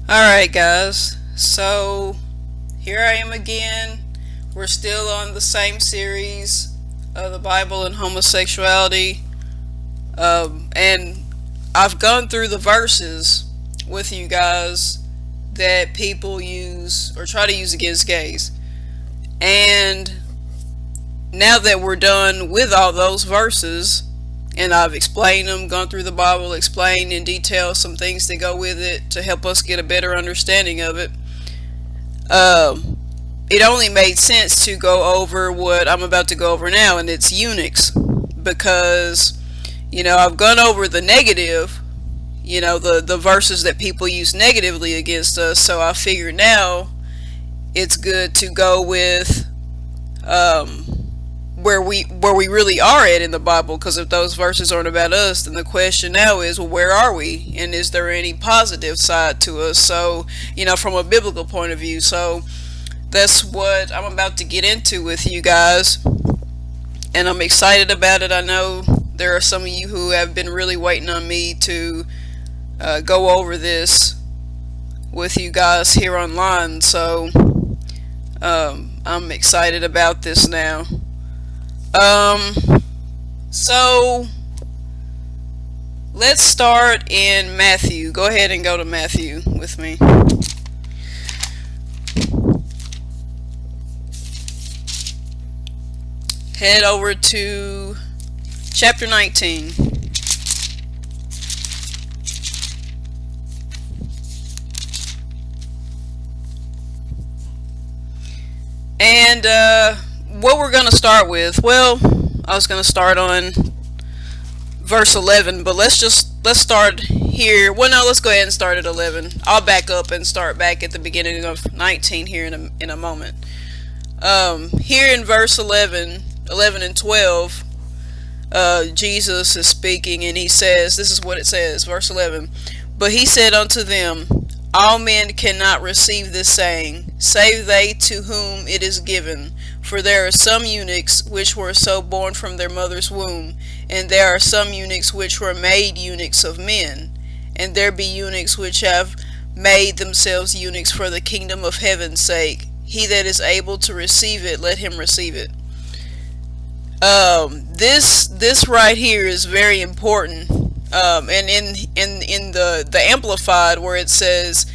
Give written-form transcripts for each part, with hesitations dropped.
Alright, guys, so here I am again. We're still on the same series of the Bible and homosexuality. And I've gone through the verses with you guys that people use or try to use against gays. And now that we're done with all those verses, and I've explained them, gone through the Bible, explained in detail some things that go with it to help us get a better understanding of it. Um, it only made sense to go over what I'm about to go over now, and it's eunuchs, because I've gone over the negative, the verses that people use negatively against us. So I figured now it's good to go with um, where we really are at in the Bible, because if those verses aren't about us, then the question now is, well, where are we, and is there any positive side to us? So, from a biblical point of view. So that's what I'm about to get into with you guys, and I'm excited about it. I know there are some of you who have been really waiting on me to go over this with you guys here online. So I'm excited about this now. Um, so let's start in Matthew. Go ahead and go to Matthew with me. Head over to chapter 19. And what we're going to start with, well, I was going to start on verse 11, but let's start here. Well, no, let's go ahead and start at 11. I'll back up and start back at the beginning of 19 here in a moment. Here in verse 11 and 12, Jesus is speaking, and he says, this is what it says, verse 11. But he said unto them, all men cannot receive this saying, save they to whom it is given. For there are some eunuchs which were so born from their mother's womb, and there are some eunuchs which were made eunuchs of men, and there be eunuchs which have made themselves eunuchs for the kingdom of heaven's sake. He that is able to receive it, let him receive it. This right here is very important. And in the Amplified, where it says,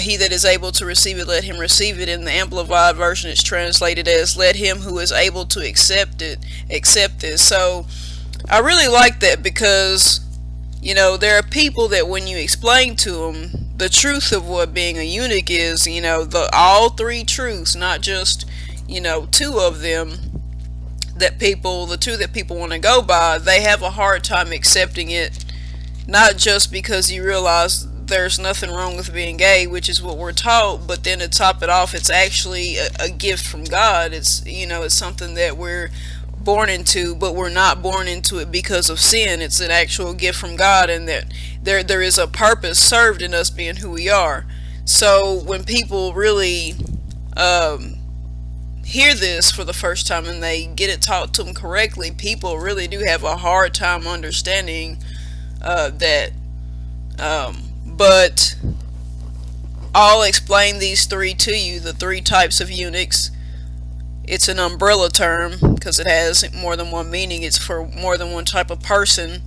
he that is able to receive it, let him receive it. In the Amplified version, it's translated as, let him who is able to accept it, accept it. So I really like that, because, there are people that when you explain to them the truth of what being a eunuch is, all three truths, not just, two of them, the two that people want to go by, they have a hard time accepting it. Not just because you realize there's nothing wrong with being gay, which is what we're taught, but then to top it off, it's actually a gift from God. It's something that we're born into, but we're not born into it because of sin. It's an actual gift from God, and that there is a purpose served in us being who we are. So when people really hear this for the first time and they get it taught to them correctly, people really do have a hard time understanding that. But I'll explain these three to you, the three types of eunuchs. It's an umbrella term because it has more than one meaning. It's for more than one type of person.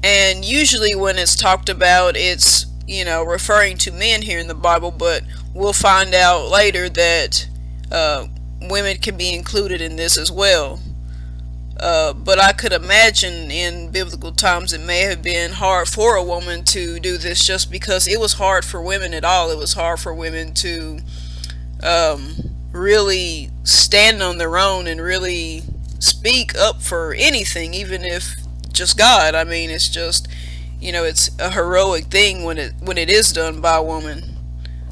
And usually when it's talked about, it's, referring to men here in the Bible, but we'll find out later that women can be included in this as well. But I could imagine in biblical times it may have been hard for a woman to do this, just because it was hard for women at all. It was hard for women to really stand on their own and really speak up for anything, even if just God. I mean, it's just, it's a heroic thing when it is done by a woman.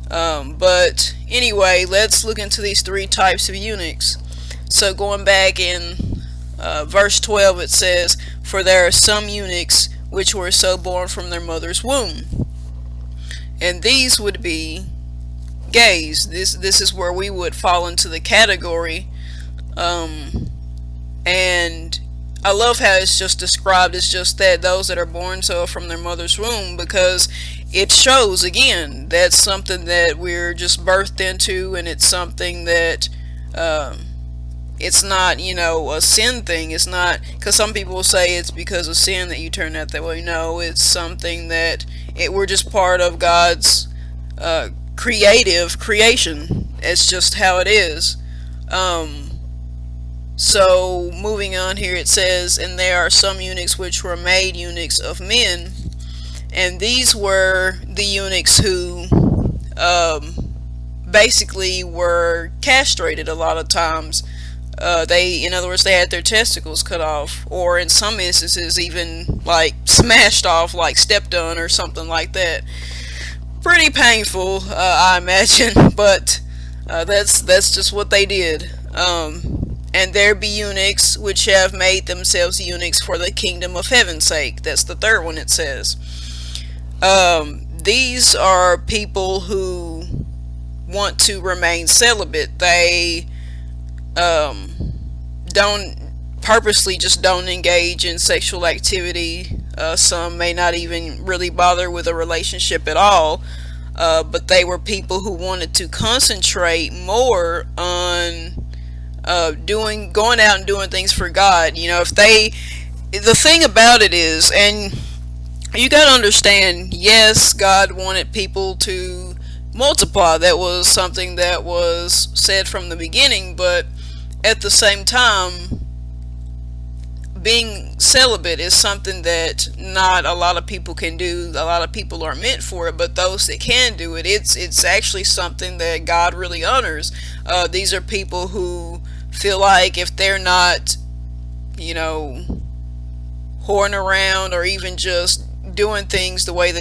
But anyway, let's look into these three types of eunuchs. So going back in verse 12, it says, for there are some eunuchs which were so born from their mother's womb. And these would be gays. This is where we would fall into the category. And I love how it's just described as just that, those that are born so from their mother's womb, because it shows again that's something that we're just birthed into, and it's something that um, it's not, a sin thing. It's not because some people will say it's because of sin that you turn out that way. No, it's something that we're just part of God's creative creation. It's just how it is. Um, so moving on here, it says, and there are some eunuchs which were made eunuchs of men, and these were the eunuchs who um, basically were castrated a lot of times. In other words, they had their testicles cut off, or in some instances, even like smashed off, like stepped on, or something like that. Pretty painful, I imagine, but that's just what they did. And there be eunuchs which have made themselves eunuchs for the kingdom of heaven's sake. That's the third one it says. These are people who want to remain celibate. They don't purposely just don't engage in sexual activity. Some may not even really bother with a relationship at all. But they were people who wanted to concentrate more on going out and doing things for God. The thing about it is, and you got to understand, yes, God wanted people to multiply. That was something that was said from the beginning, but at the same time, being celibate is something that not a lot of people can do. A lot of people are meant for it, but those that can do it, it's actually something that God really honors. These are people who feel like if they're not, whoring around, or even just doing things the way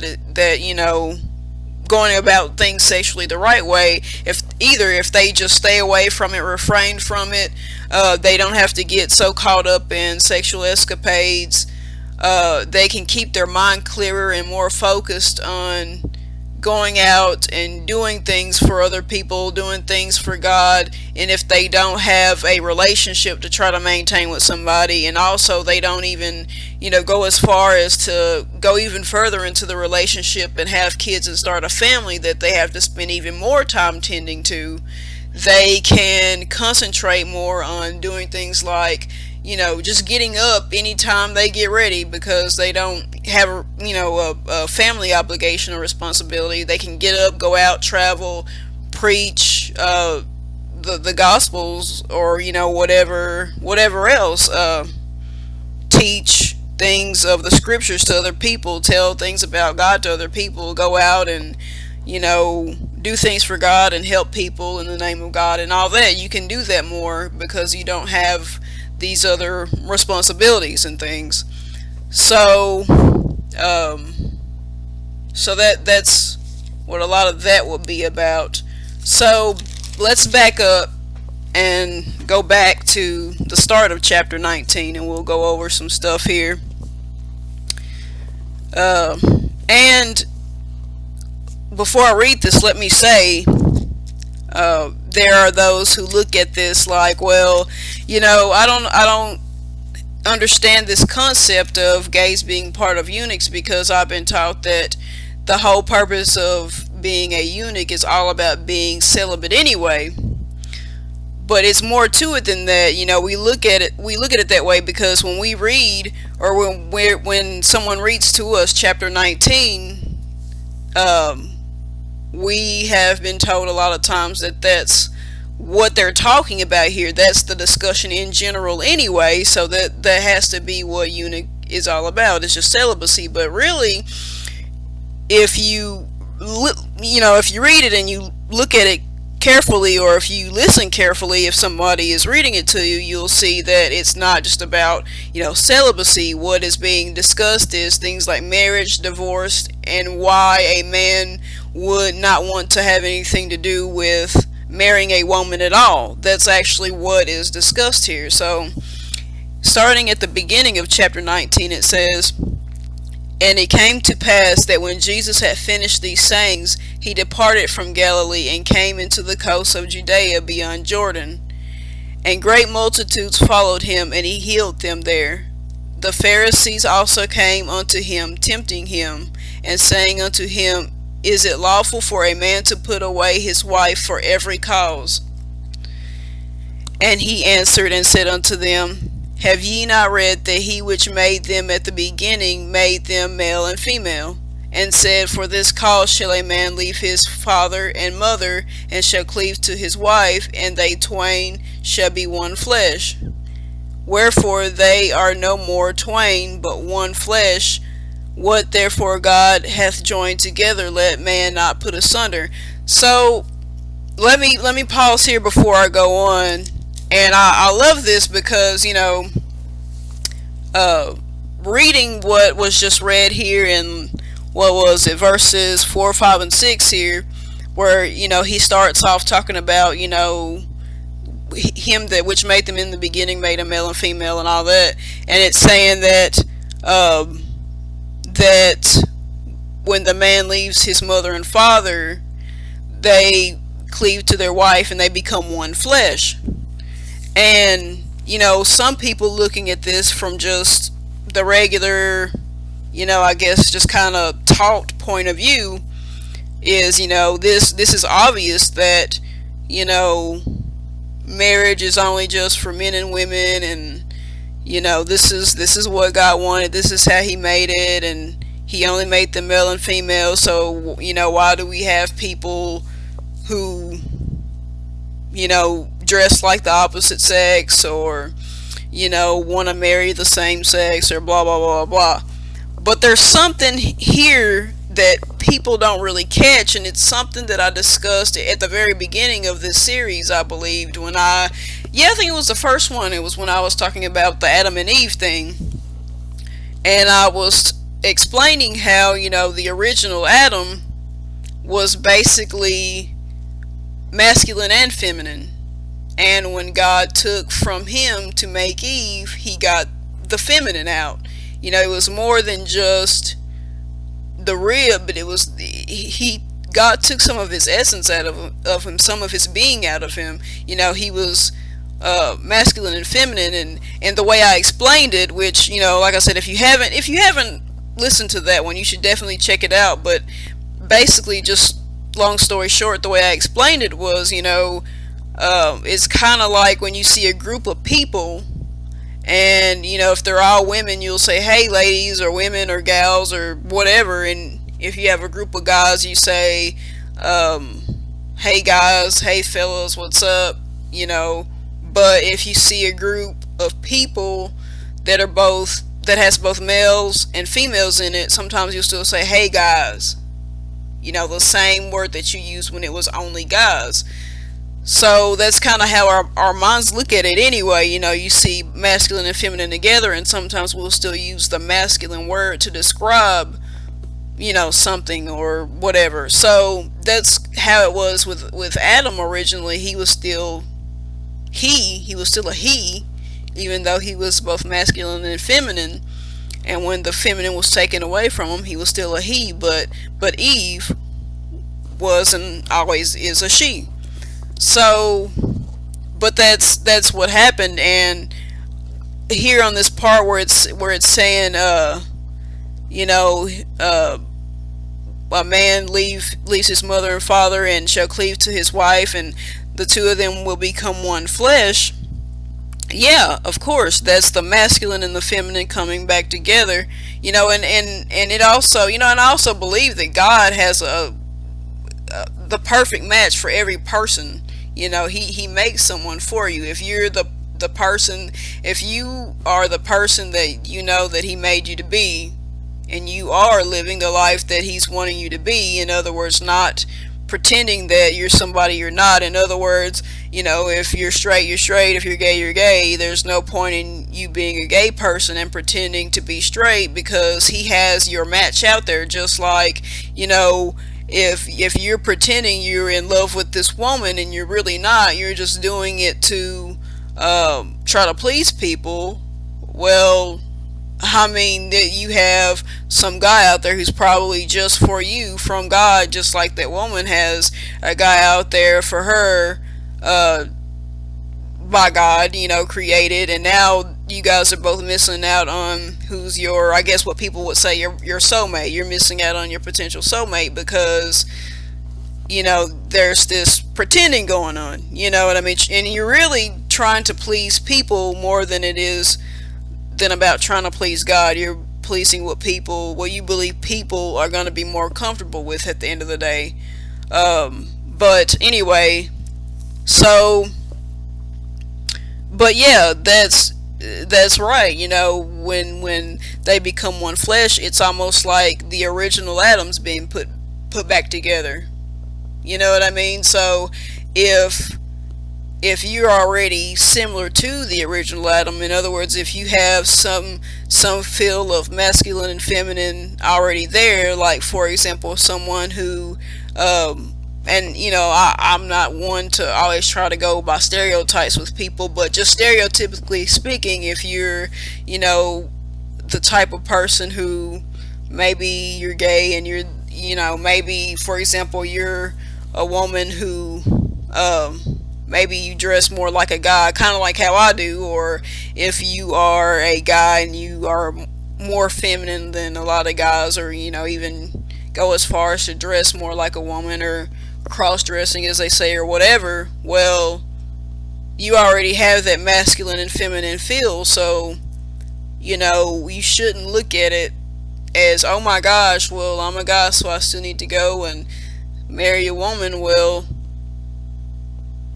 going about things sexually the right way, if they just stay away from it, refrain from it, they don't have to get so caught up in sexual escapades. They can keep their mind clearer and more focused on going out and doing things for other people, doing things for God. And if they don't have a relationship to try to maintain with somebody, and also they don't even go as far as to go even further into the relationship and have kids and start a family that they have to spend even more time tending to, they can concentrate more on doing things like just getting up anytime they get ready, because they don't have a family obligation or responsibility. They can get up, go out, travel, preach the gospels, or whatever else, teach things of the scriptures to other people, tell things about God to other people, go out and do things for God and help people in the name of God and all that. You can do that more because you don't have these other responsibilities and things. So that's what a lot of that will be about. So let's back up and go back to the start of chapter 19, and we'll go over some stuff here. And before I read this, let me say, there are those who look at this like, well, I don't understand this concept of gays being part of eunuchs, because I've been taught that the whole purpose of being a eunuch is all about being celibate anyway. But it's more to it than that. We look at it that way because when we read, or when someone reads to us chapter 19, we have been told a lot of times that that's what they're talking about here. That's the discussion in general anyway, so that has to be what eunuch is all about. It's just celibacy. But really, if you read it and you look at it carefully, or if you listen carefully, if somebody is reading it to you, you'll see that it's not just about celibacy. What is being discussed is things like marriage, divorce, and why a man would not want to have anything to do with marrying a woman at all. That's actually what is discussed here. So starting at the beginning of chapter 19, it says, and it came to pass that when Jesus had finished these sayings, he departed from Galilee and came into the coast of Judea beyond Jordan. And great multitudes followed him, and he healed them there. The Pharisees also came unto him, tempting him, and saying unto him, Is it lawful for a man to put away his wife for every cause? And he answered and said unto them, Have ye not read that he which made them at the beginning made them male and female? And said, For this cause shall a man leave his father and mother, and shall cleave to his wife, and they twain shall be one flesh. Wherefore they are no more twain, but one flesh. What therefore God hath joined together, let man not put asunder. So let me pause here before I go on. And I love this because, reading what was just read here in, what was it, verses 4, 5, and 6 here, where, he starts off talking about, him that which made them in the beginning made a male and female and all that. And it's saying that, that when the man leaves his mother and father, they cleave to their wife and they become one flesh. And, some people looking at this from just the regular, I guess just kind of taught point of view is, this is obvious that, marriage is only just for men and women, and, this is what God wanted, this is how he made it, and he only made them male and female. So, why do we have people who, dress like the opposite sex, or want to marry the same sex, or blah blah blah blah. But there's something here that people don't really catch, and it's something that I discussed at the very beginning of this series, I believed, I think it was the first one. It was when I was talking about the Adam and Eve thing, and I was explaining how, the original Adam was basically masculine and feminine. And when God took from him to make Eve, he got the feminine out. It was more than just the rib, but it was, God took some of his essence out of him, some of his being out of him. He was masculine and feminine, and the way I explained it, which, like I said, if you haven't listened to that one, you should definitely check it out. But basically, just long story short, the way I explained it was, it's kind of like when you see a group of people, and if they're all women, you'll say, hey ladies, or women, or gals, or whatever. And if you have a group of guys, you say, hey guys, hey fellas, what's up? But if you see a group of people that has both males and females in it, sometimes you'll still say, hey guys, the same word that you used when it was only guys. So that's kind of how our minds look at it anyway. You see masculine and feminine together, and sometimes we'll still use the masculine word to describe, something or whatever. So that's how it was with Adam originally. He was still a he, even though he was both masculine and feminine. And when the feminine was taken away from him, he was still a he. But Eve was and always is a she. So, but that's what happened. And here on this part where it's saying, a man leaves his mother and father and shall cleave to his wife, and the two of them will become one flesh. Yeah, of course, that's the masculine and the feminine coming back together. And it also, and I also believe that God has the perfect match for every person. He makes someone for you. If you're the person, if you are the person that that he made you to be, and you are living the life that he's wanting you to be, in other words, not pretending that you're somebody you're not. In other words, if you're straight, you're straight. If you're gay, you're gay. There's no point in you being a gay person and pretending to be straight, because he has your match out there. Just like, if you're pretending you're in love with this woman and you're really not, you're just doing it to try to please people. Well, that you have some guy out there who's probably just for you from God, just like that woman has a guy out there for her by God, created. And now, you guys are both missing out on who's your, I guess what people would say, your soulmate. You're missing out on your potential soulmate because, there's this pretending going on. You know what I mean? And you're really trying to please people more than it is than about trying to please God. You're pleasing what you believe people are going to be more comfortable with at the end of the day. But anyway, so, but yeah, that's right. When they become one flesh, it's almost like the original atoms being put back together. You know what I mean? So if you're already similar to the original atom, in other words, if you have some feel of masculine and feminine already there, like for example, someone who and I'm not one to always try to go by stereotypes with people, but just stereotypically speaking, if you're the type of person who maybe you're gay and maybe for example you're a woman who maybe you dress more like a guy, kind of like how I do, or if you are a guy and you are more feminine than a lot of guys, or even go as far as to dress more like a woman, or cross-dressing as they say, or whatever. Well, you already have that masculine and feminine feel, so you shouldn't look at it as, oh my gosh, well, I'm a guy so I still need to go and marry a woman. Well,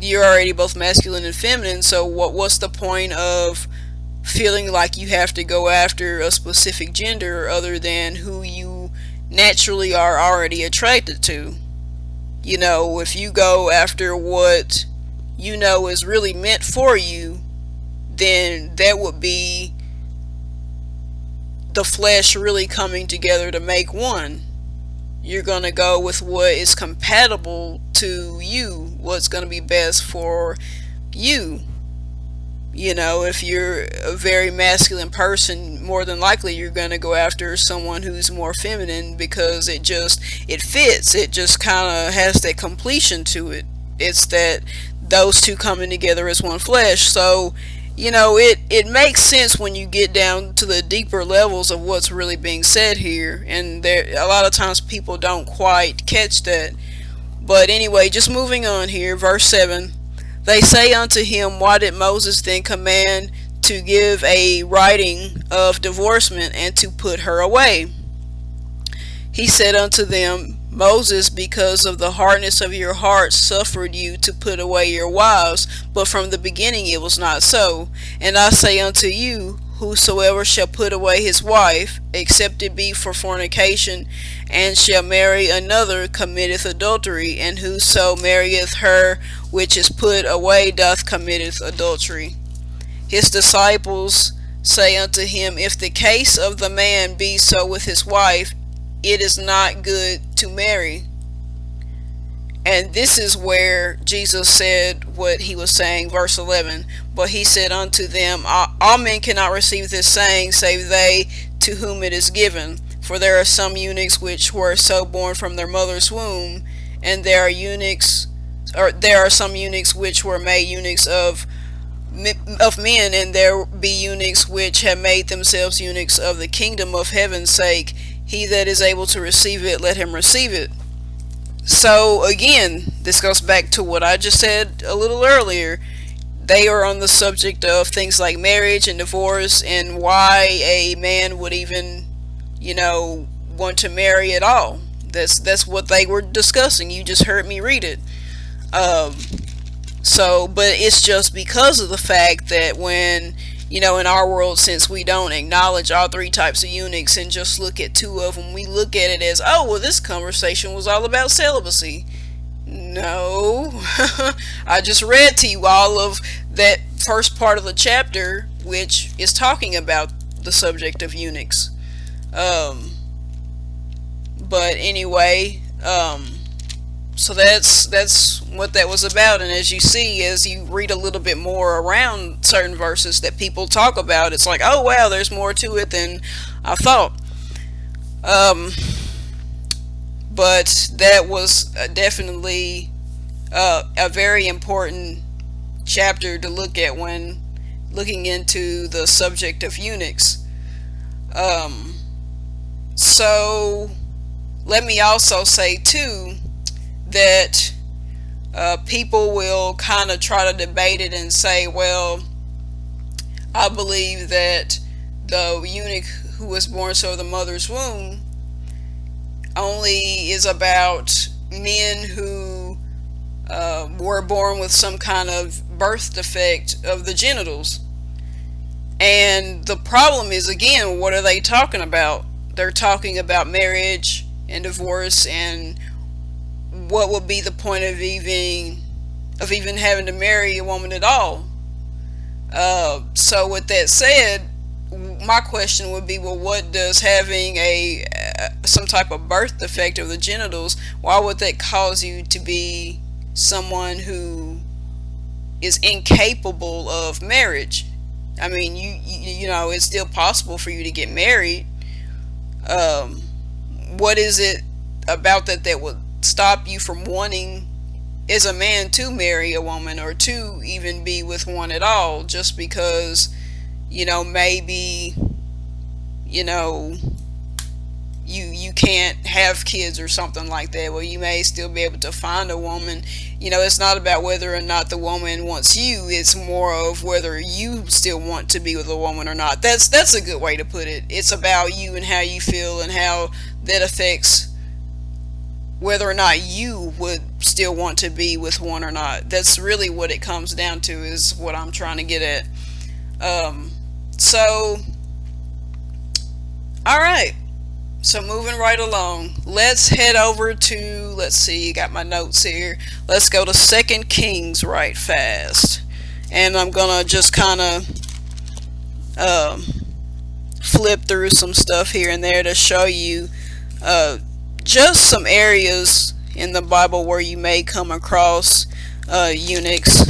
you're already both masculine and feminine, so what's the point of feeling like you have to go after a specific gender other than who you naturally are already attracted to? If you go after what is really meant for you, then that would be the flesh really coming together to make one. You're going to go with what is compatible to you, what's going to be best for you. If you're a very masculine person, more than likely you're going to go after someone who's more feminine because it fits. It just kind of has that completion to it. It's that those two coming together as one flesh. So, it makes sense when you get down to the deeper levels of what's really being said here. And a lot of times people don't quite catch that. But anyway, just moving on here, verse 7. They say unto him, why did Moses then command to give a writing of divorcement and to put her away? He said unto them, Moses, because of the hardness of your hearts, suffered you to put away your wives, but from the beginning it was not so. And I say unto you, whosoever shall put away his wife, except it be for fornication, and shall marry another, committeth adultery, and whoso marrieth her which is put away doth committeth adultery. His disciples say unto him, if the case of the man be so with his wife, it is not good to marry. And this is where Jesus said what he was saying, verse 11. But he said unto them, all men cannot receive this saying, save they to whom it is given. For there are some eunuchs which were so born from their mother's womb, and there are some eunuchs which were made eunuchs of men, and there be eunuchs which have made themselves eunuchs of the kingdom of heaven's sake. He that is able to receive it, let him receive it. So again, this goes back to what I just said a little earlier. They are on the subject of things like marriage and divorce, and why a man would even, want to marry at all. That's what they were discussing. You just heard me read it. But it's just because of the fact that when, in our world, since we don't acknowledge all three types of eunuchs and just look at two of them, we look at it as, oh, well, this conversation was all about celibacy. No. I just read to you all of that first part of the chapter, which is talking about the subject of eunuchs. But anyway, so that's what that was about. And as you see, as you read a little bit more around certain verses that people talk about, it's like, oh wow, there's more to it than I thought. But that was definitely a very important chapter to look at when looking into the subject of eunuchs. Um, so let me also say too that people will kind of try to debate it and say, well, I believe that the eunuch who was born so of the mother's womb only is about men who were born with some kind of birth defect of the genitals. And the problem is, again, what are they talking about? They're talking about marriage and divorce, and what would be the point of even having to marry a woman at all? So with that said, my question would be, well, what does having a some type of birth defect of the genitals, why would that cause you to be someone who is incapable of marriage? I mean, you know, it's still possible for you to get married. What is it about that would stop you from wanting, as a man, to marry a woman or to even be with one at all, just because, you know, maybe, you know, you can't have kids or something like that? Well, you may still be able to find a woman. You know, it's not about whether or not the woman wants you, it's more of whether you still want to be with a woman or not. That's a good way to put it. It's about you and how you feel and how that affects whether or not you would still want to be with one or not. That's really what it comes down to, is what I'm trying to get at. So all right, so moving right along, let's head over to, let's see, got my notes here. Let's go to 2 Kings right fast. And I'm gonna just kind of flip through some stuff here and there to show you just some areas in the Bible where you may come across eunuchs.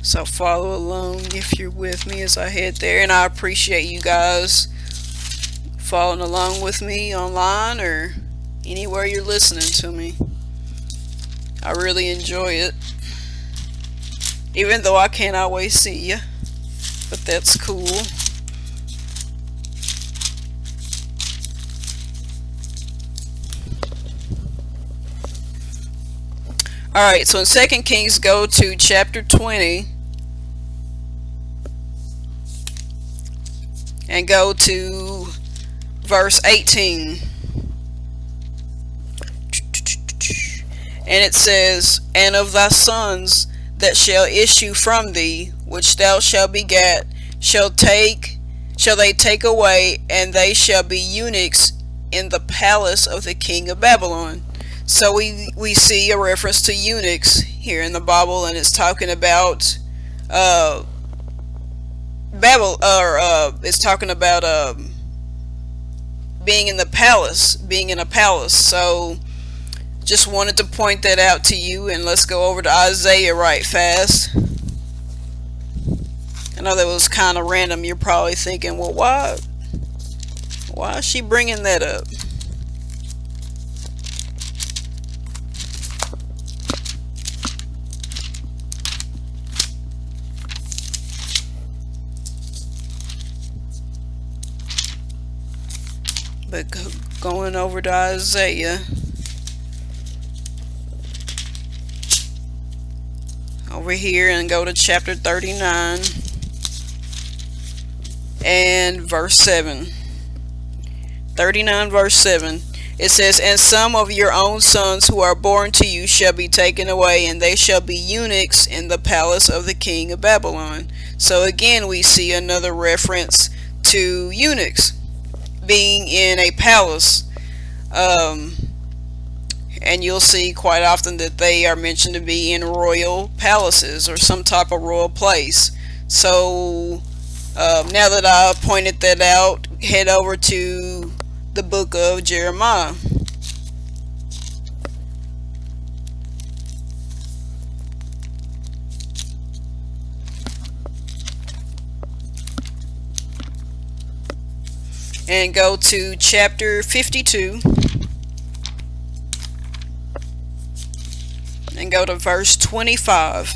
So follow along if you're with me as I head there, and I appreciate you guys following along with me online or anywhere you're listening to me. I really enjoy it, even though I can't always see you, but that's cool. Alright, so in 2 Kings, go to chapter 20 and go to verse 18. And it says, "And of thy sons that shall issue from thee, which thou shalt begat, shall they take away, and they shall be eunuchs in the palace of the king of Babylon." So we see a reference to eunuchs here in the Bible, and it's talking about it's talking about being in the palace, being in a palace. So just wanted to point that out to you, and let's go over to Isaiah right fast. I know that was kind of random. You're probably thinking, well, why is she bringing that up? But going over to Isaiah, over here, and go to chapter 39 and verse 7. 39 verse 7. It says, "And some of your own sons who are born to you shall be taken away, and they shall be eunuchs in the palace of the king of Babylon." So again, we see another reference to eunuchs being in a palace. And you'll see quite often that they are mentioned to be in royal palaces or some type of royal place. So now that I pointed that out, head over to the book of Jeremiah. And go to chapter 52 and go to verse 25.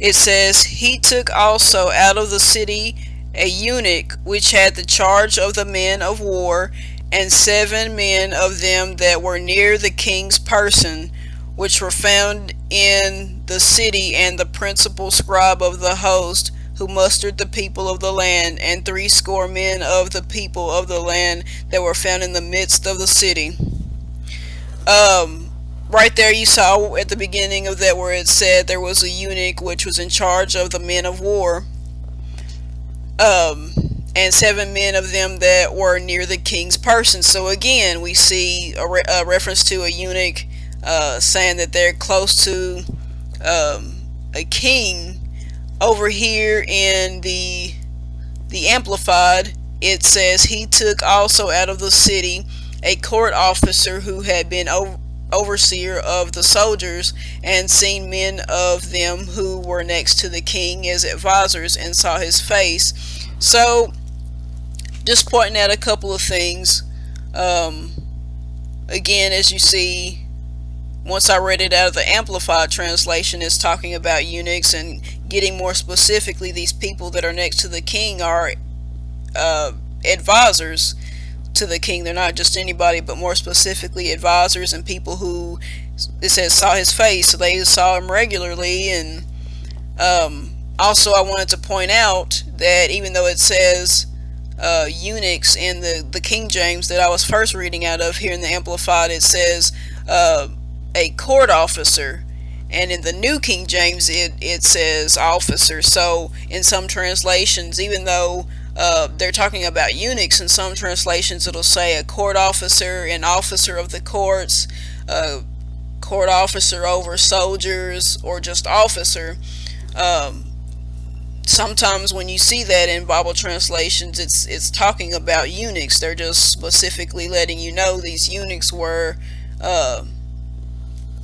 It says, "He took also out of the city a eunuch which had the charge of the men of war, and 7 men of them that were near the king's person, which were found in the city, and the principal scribe of the host, who mustered the people of the land, and 60 men of the people of the land that were found in the midst of the city." Right there you saw at the beginning of that where it said there was a eunuch which was in charge of the men of war, um, and 7 men of them that were near the king's person. So again, we see a reference to a eunuch, saying that they're close to a king. Over here in the Amplified, it says, "He took also out of the city a court officer who had been overseer of the soldiers, and seen men of them who were next to the king as advisors, and saw his face." So, just pointing out a couple of things. Um, Again, as you see, once I read it out of the Amplified translation, it's talking about eunuchs, and getting more specifically, these people that are next to the king are advisors to the king. They're not just anybody, but more specifically advisors and people who, it says, saw his face, so they saw him regularly. And also I wanted to point out that even though it says eunuchs in the King James that I was first reading out of, here in the Amplified it says a court officer, and in the New King James it says officer. So in some translations, even though they're talking about eunuchs, in some translations it'll say a court officer, an officer of the courts, a court officer over soldiers, or just officer. Sometimes when you see that in Bible translations, it's talking about eunuchs. They're just specifically letting you know these eunuchs were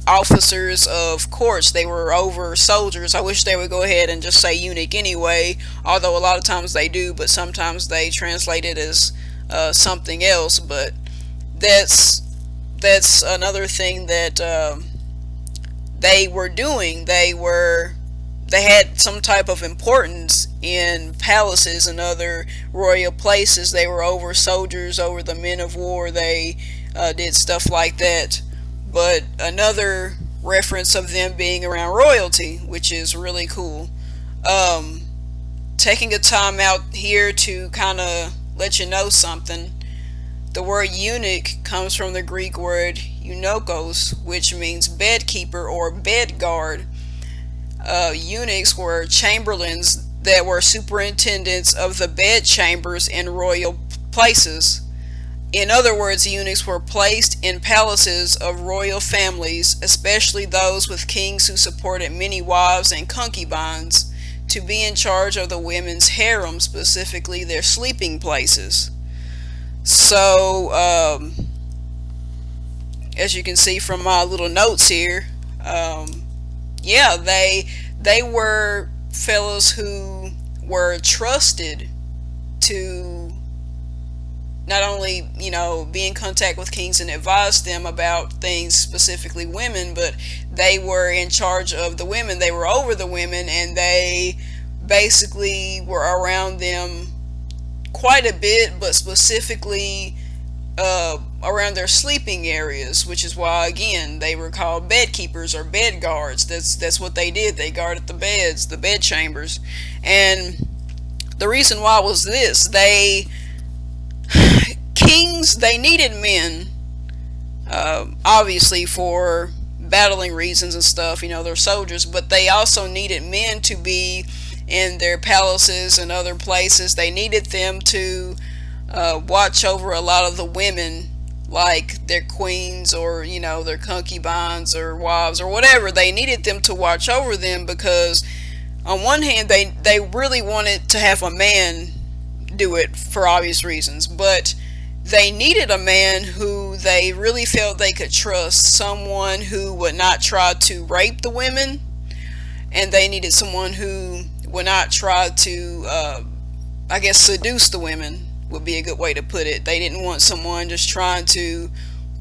officers of courts. They were over soldiers. I wish they would go ahead and just say eunuch anyway, although a lot of times they do, but sometimes they translate it as something else. But that's another thing that they were doing. They had some type of importance in palaces and other royal places. They were over soldiers, over the men of war. They did stuff like that. But another reference of them being around royalty, which is really cool. Taking a time out here to kind of let you know something. The word eunuch comes from the Greek word eunuchos, which means bedkeeper or bed guard. Eunuchs were chamberlains that were superintendents of the bed chambers in royal places. In other words, eunuchs were placed in palaces of royal families, especially those with kings who supported many wives and concubines, to be in charge of the women's harem, specifically their sleeping places. So, as you can see from my little notes here, yeah, they were fellows who were trusted to not only, be in contact with kings and advise them about things, specifically women, but they were in charge of the women. They were over the women, and they basically were around them quite a bit, but specifically around their sleeping areas, which is why, again, they were called bed keepers or bed guards. That's what they did. They guarded the beds, the bed chambers. And the reason why was this: kings, they needed men, obviously for battling reasons and stuff. They're soldiers, but they also needed men to be in their palaces and other places. They needed them to watch over a lot of the women, like their queens, or their concubines or wives or whatever. They needed them to watch over them because on one hand they really wanted to have a man do it for obvious reasons, but they needed a man who they really felt they could trust, someone who would not try to rape the women, and they needed someone who would not try to seduce the women, would be a good way to put it. They didn't want someone just trying to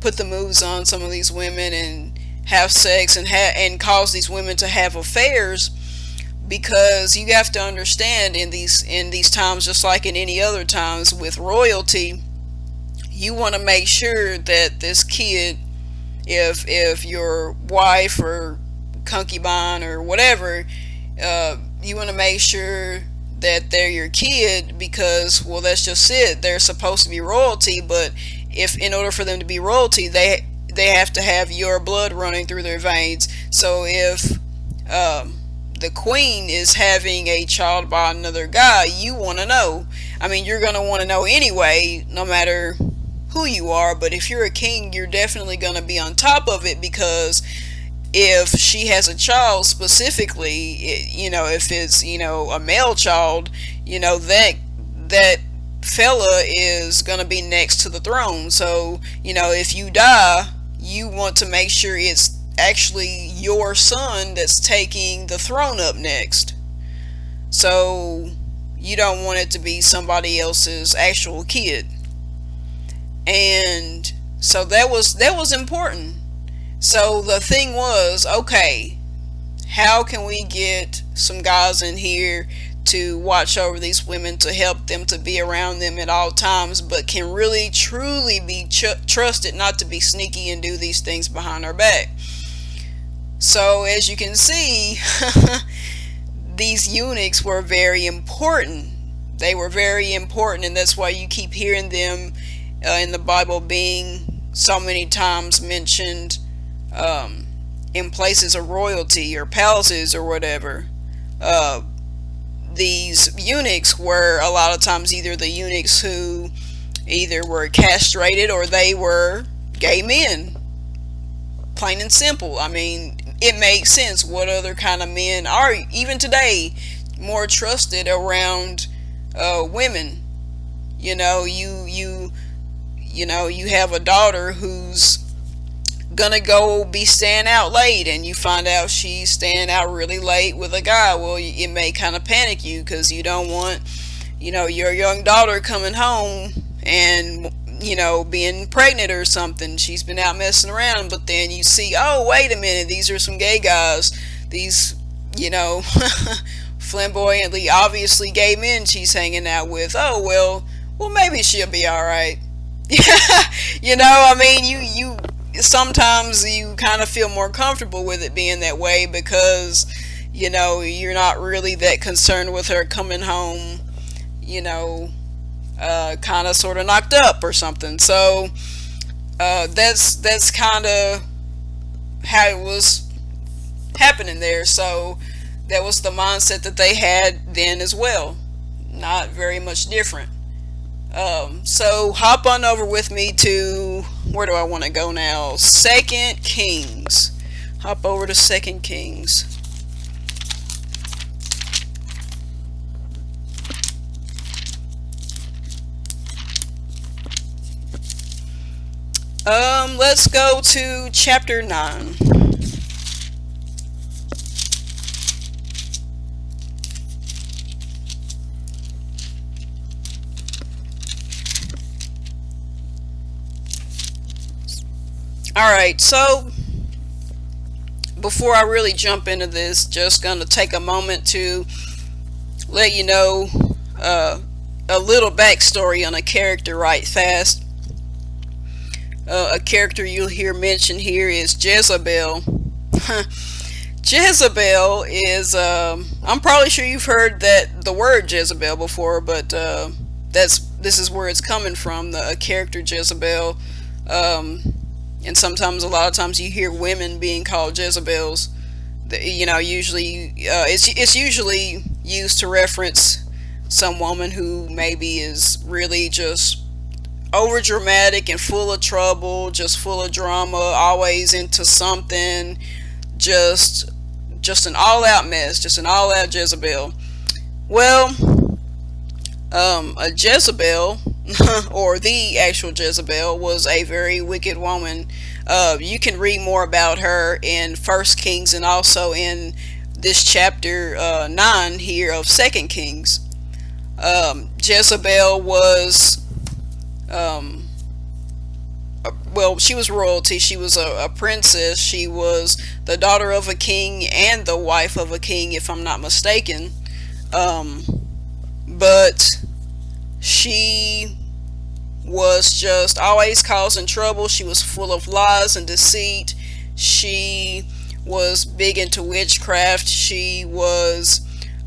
put the moves on some of these women and have sex and cause these women to have affairs. because you have to understand, in these times, just like in any other times with royalty, you want to make sure that this kid, if your wife or concubine or whatever, you want to make sure that they're your kid, because, well, that's just it. They're supposed to be royalty, but if in order for them to be royalty, they have to have your blood running through their veins. So if the queen is having a child by another guy, you want to know. I mean, you're going to want to know anyway, no matter who you are. But if you're a king, you're definitely going to be on top of it, because if she has a child specifically, if it's, a male child, that fella is going to be next to the throne. So, if you die, you want to make sure it's actually your son that's taking the throne up next. So you don't want it to be somebody else's actual kid. And so that was important. So the thing was, okay, how can we get some guys in here to watch over these women, to help them, to be around them at all times, but can really truly be trusted not to be sneaky and do these things behind our back? So as you can see, these eunuchs were very important. They were very important, and that's why you keep hearing them in the Bible being so many times mentioned in places of royalty or palaces or whatever. These eunuchs were a lot of times either the eunuchs who either were castrated or they were gay men. Plain and simple. I mean, it makes sense. What other kind of men are, even today, more trusted around women? You have a daughter who's gonna go be staying out late, and you find out she's staying out really late with a guy. Well, it may kind of panic you, because you don't want, your young daughter coming home and, being pregnant or something. She's been out messing around, but then you see, oh, wait a minute, these are some gay guys. These, flamboyantly, obviously gay men she's hanging out with. Oh, well, maybe she'll be all right. I mean, you sometimes you kind of feel more comfortable with it being that way, because, you're not really that concerned with her coming home, kind of sort of knocked up or something. So that's kind of how it was happening there. So that was the mindset that they had then as well. Not very much different. So hop on over with me to, where do I want to go now? 2 Kings. Hop over to 2 Kings. Let's go to chapter 9. Alright, so before I really jump into this, just gonna take a moment to let you know a little backstory on a character right fast. A character you'll hear mentioned here is Jezebel. Jezebel is, I'm probably sure you've heard the word Jezebel before, but this is where it's coming from, the character Jezebel. And sometimes, a lot of times, you hear women being called Jezebels. Usually, it's usually used to reference some woman who maybe is really just over dramatic and full of trouble, just full of drama, always into something, just an all-out mess, just an all-out Jezebel. Well, a Jezebel, or the actual Jezebel, was a very wicked woman. You can read more about her in 1 Kings and also in this chapter 9 here of 2 Kings. Jezebel was well, she was royalty. She was a princess. She was the daughter of a king and the wife of a king, if I'm not mistaken. Um, but she was just always causing trouble. She was full of lies and deceit. She was big into witchcraft. She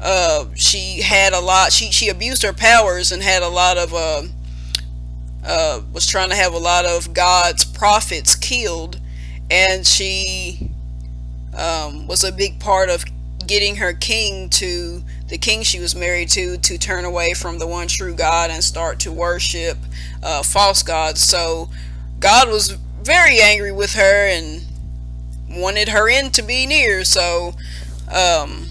had a lot. She abused her powers and had a lot of was trying to have a lot of God's prophets killed, and she was a big part of getting her king to the king she was married to turn away from the one true God and start to worship false gods. So God was very angry with her and wanted her end to be near. So um,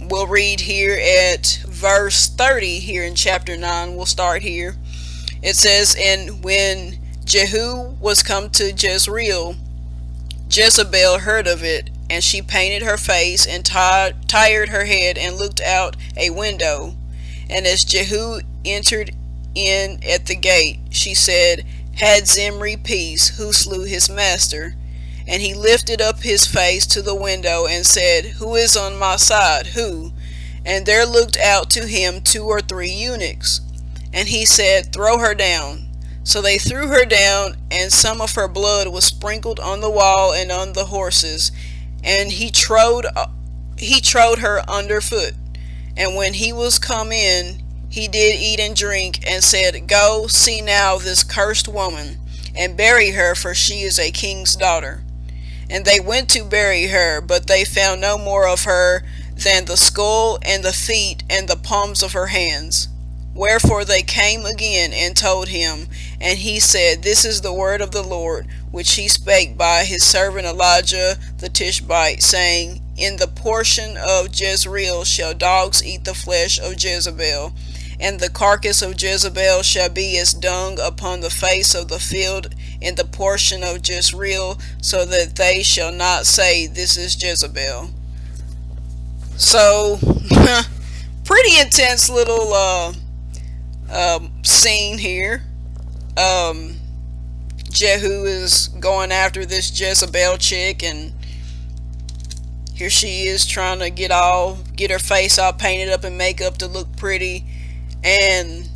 we'll read here at verse 30 here in chapter 9. We'll start here. It says, "And when Jehu was come to Jezreel, Jezebel heard of it, and she painted her face and tired her head and looked out a window. And as Jehu entered in at the gate, she said, Had Zimri peace, who slew his master? And he lifted up his face to the window and said, Who is on my side? Who? And there looked out to him 2 or 3 eunuchs. And he said, Throw her down. So they threw her down, and some of her blood was sprinkled on the wall and on the horses. And he trode her underfoot. And when he was come in, he did eat and drink, and said, Go, see now this cursed woman, and bury her, for she is a king's daughter. And they went to bury her, but they found no more of her than the skull and the feet and the palms of her hands. Wherefore they came again and told him, and he said, This is the word of the Lord, which he spake by his servant Elijah the Tishbite, saying, In the portion of Jezreel shall dogs eat the flesh of Jezebel, and the carcass of Jezebel shall be as dung upon the face of the field in the portion of Jezreel, so that they shall not say, This is Jezebel. So, pretty intense little scene here. Jehu is going after this Jezebel chick, and here she is trying to get her face all painted up and makeup to look pretty, and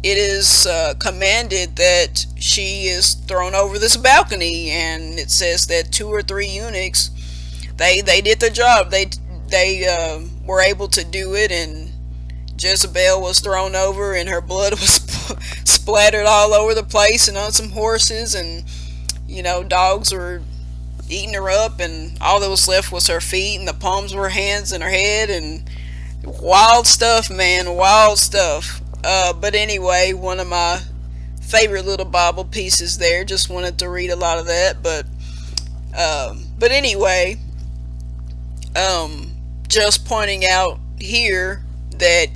it is commanded that she is thrown over this balcony. And it says that 2 or 3 eunuchs, they did their job. They were able to do it, and Jezebel was thrown over, and her blood was splattered all over the place and on some horses, and dogs were eating her up, and all that was left was her feet and the palms of her hands and her head. And wild stuff, man, wild stuff. But anyway, one of my favorite little Bible pieces there. Just wanted to read a lot of that. But anyway, just pointing out here that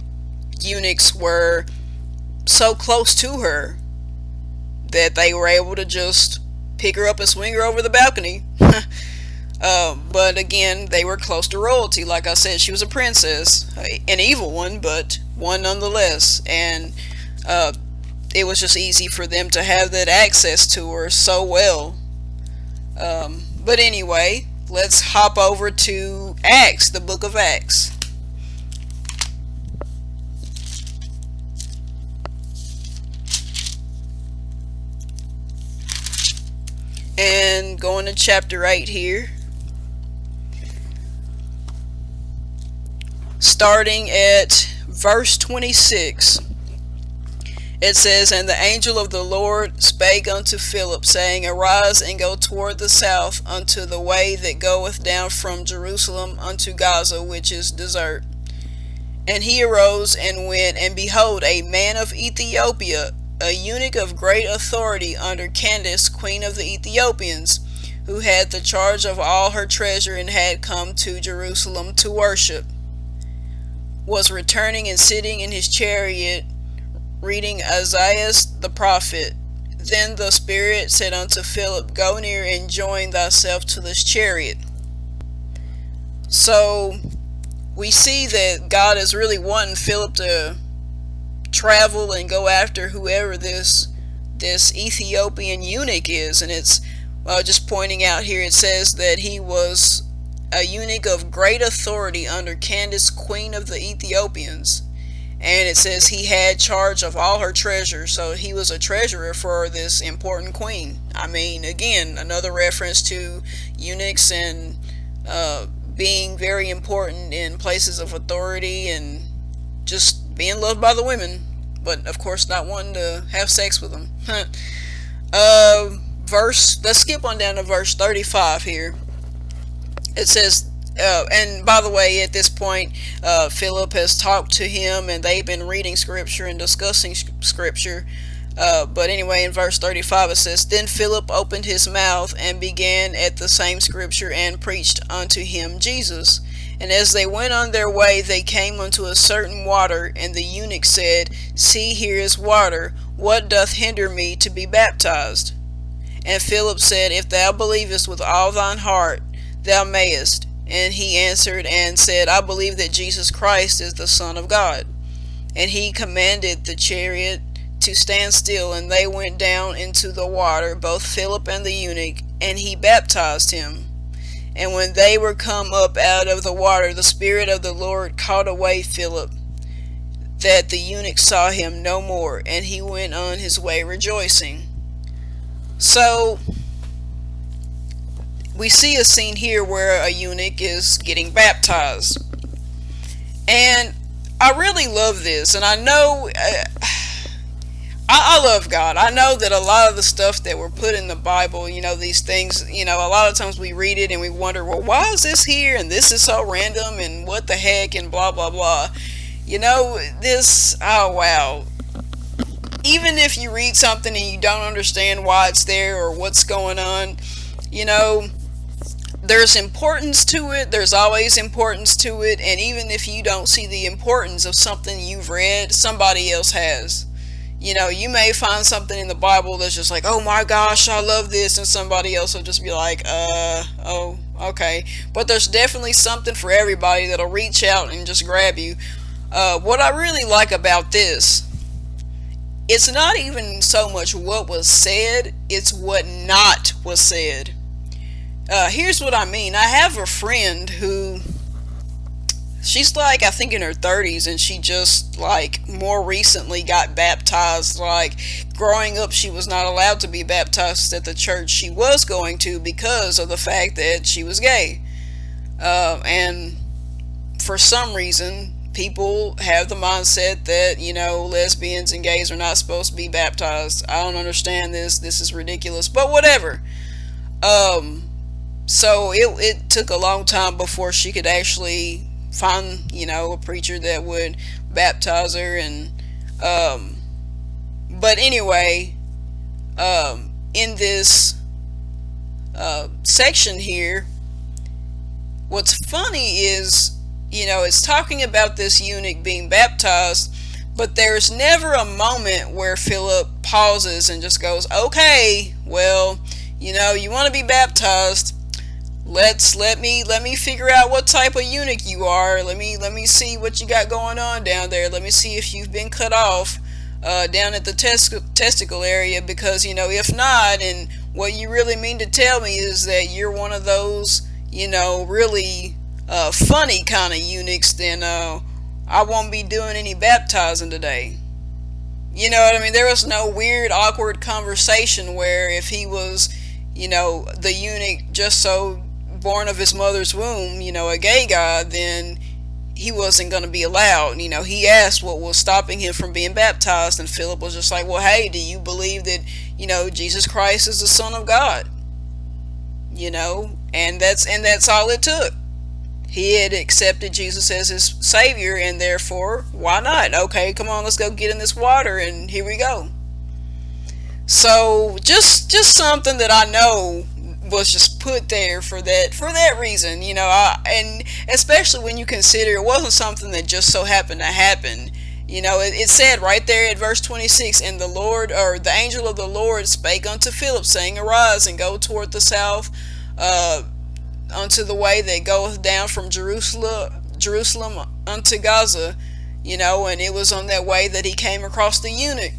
eunuchs were so close to her that they were able to just pick her up and swing her over the balcony. But again, they were close to royalty. Like I said, she was a princess, an evil one, but one nonetheless. And it was just easy for them to have that access to her so well. But anyway, let's hop over to Acts, the book of Acts. And going to chapter 8 here. Starting at verse 26. It says, And the angel of the Lord spake unto Philip, saying, Arise and go toward the south unto the way that goeth down from Jerusalem unto Gaza, which is desert. And he arose and went, and behold, a man of Ethiopia, a eunuch of great authority under Candace, queen of the Ethiopians, who had the charge of all her treasure and had come to Jerusalem to worship, was returning and sitting in his chariot, reading Isaiah the prophet. Then the Spirit said unto Philip, Go near and join thyself to this chariot. So we see that God is really wanting Philip to travel and go after whoever this this Ethiopian eunuch is. And it's just pointing out here, it says that he was a eunuch of great authority under Candace, queen of the Ethiopians. And it says he had charge of all her treasure. So he was a treasurer for this important queen. I mean, again, another reference to eunuchs and being very important in places of authority and just being loved by the women, but of course not wanting to have sex with them. Let's skip on down to verse 35 here. It says, and by the way, at this point, Philip has talked to him and they've been reading scripture and discussing scripture. But anyway, in verse 35 it says, Then Philip opened his mouth and began at the same scripture and preached unto him Jesus. And as they went on their way, they came unto a certain water, and the eunuch said, See, here is water. What doth hinder me to be baptized? And Philip said, If thou believest with all thine heart, thou mayest. And he answered and said, I believe that Jesus Christ is the Son of God. And he commanded the chariot to stand still, and they went down into the water, both Philip and the eunuch, and he baptized him. And when they were come up out of the water, the Spirit of the Lord caught away Philip, that the eunuch saw him no more, and he went on his way rejoicing. So we see a scene here where a eunuch is getting baptized, and I really love this. And I know I love God. I know that a lot of the stuff that were put in the Bible, these things, a lot of times we read it and we wonder, well, why is this here? And this is so random and what the heck and blah, blah, blah. Oh, wow. Even if you read something and you don't understand why it's there or what's going on, there's importance to it. There's always importance to it. And even if you don't see the importance of something you've read, somebody else has. You may find something in the Bible that's just like, oh my gosh, I love this, and somebody else will just be like, oh, okay. But there's definitely something for everybody that'll reach out and just grab you. What I really like about this, it's not even so much what was said, it's what not was said. Here's what I mean. I have a friend who, she's like, I think in her 30s, and she just more recently got baptized. Growing up, she was not allowed to be baptized at the church she was going to because of the fact that she was gay. And for some reason, people have the mindset that, lesbians and gays are not supposed to be baptized. I don't understand this. This is ridiculous, but whatever. So it took a long time before she could actually find, a preacher that would baptize her. And but anyway, in this section here, what's funny is, it's talking about this eunuch being baptized, but there's never a moment where Philip pauses and just goes, okay, well, you want to be baptized. Let me figure out what type of eunuch you are. Let me see what you got going on down there. Let me see if you've been cut off down at the testicle area, because if not, and what you really mean to tell me is that you're one of those really funny kind of eunuchs, then I won't be doing any baptizing today. You know what I mean? There was no weird, awkward conversation where if he was, the eunuch just so born of his mother's womb, a gay guy, then he wasn't going to be allowed. He asked what was stopping him from being baptized, and Philip was just like, well, hey, do you believe that, Jesus Christ is the Son of God? And that's all it took. He had accepted Jesus as his Savior, and therefore, why not? Okay, come on, let's go get in this water, and here we go. So, just something that I know was just put there for that reason, and especially when you consider it wasn't something that just so happened to happen. It said right there at verse 26, and the angel of the Lord spake unto Philip, saying, Arise and go toward the south, unto the way that goeth down from Jerusalem unto Gaza, and it was on that way that he came across the eunuch.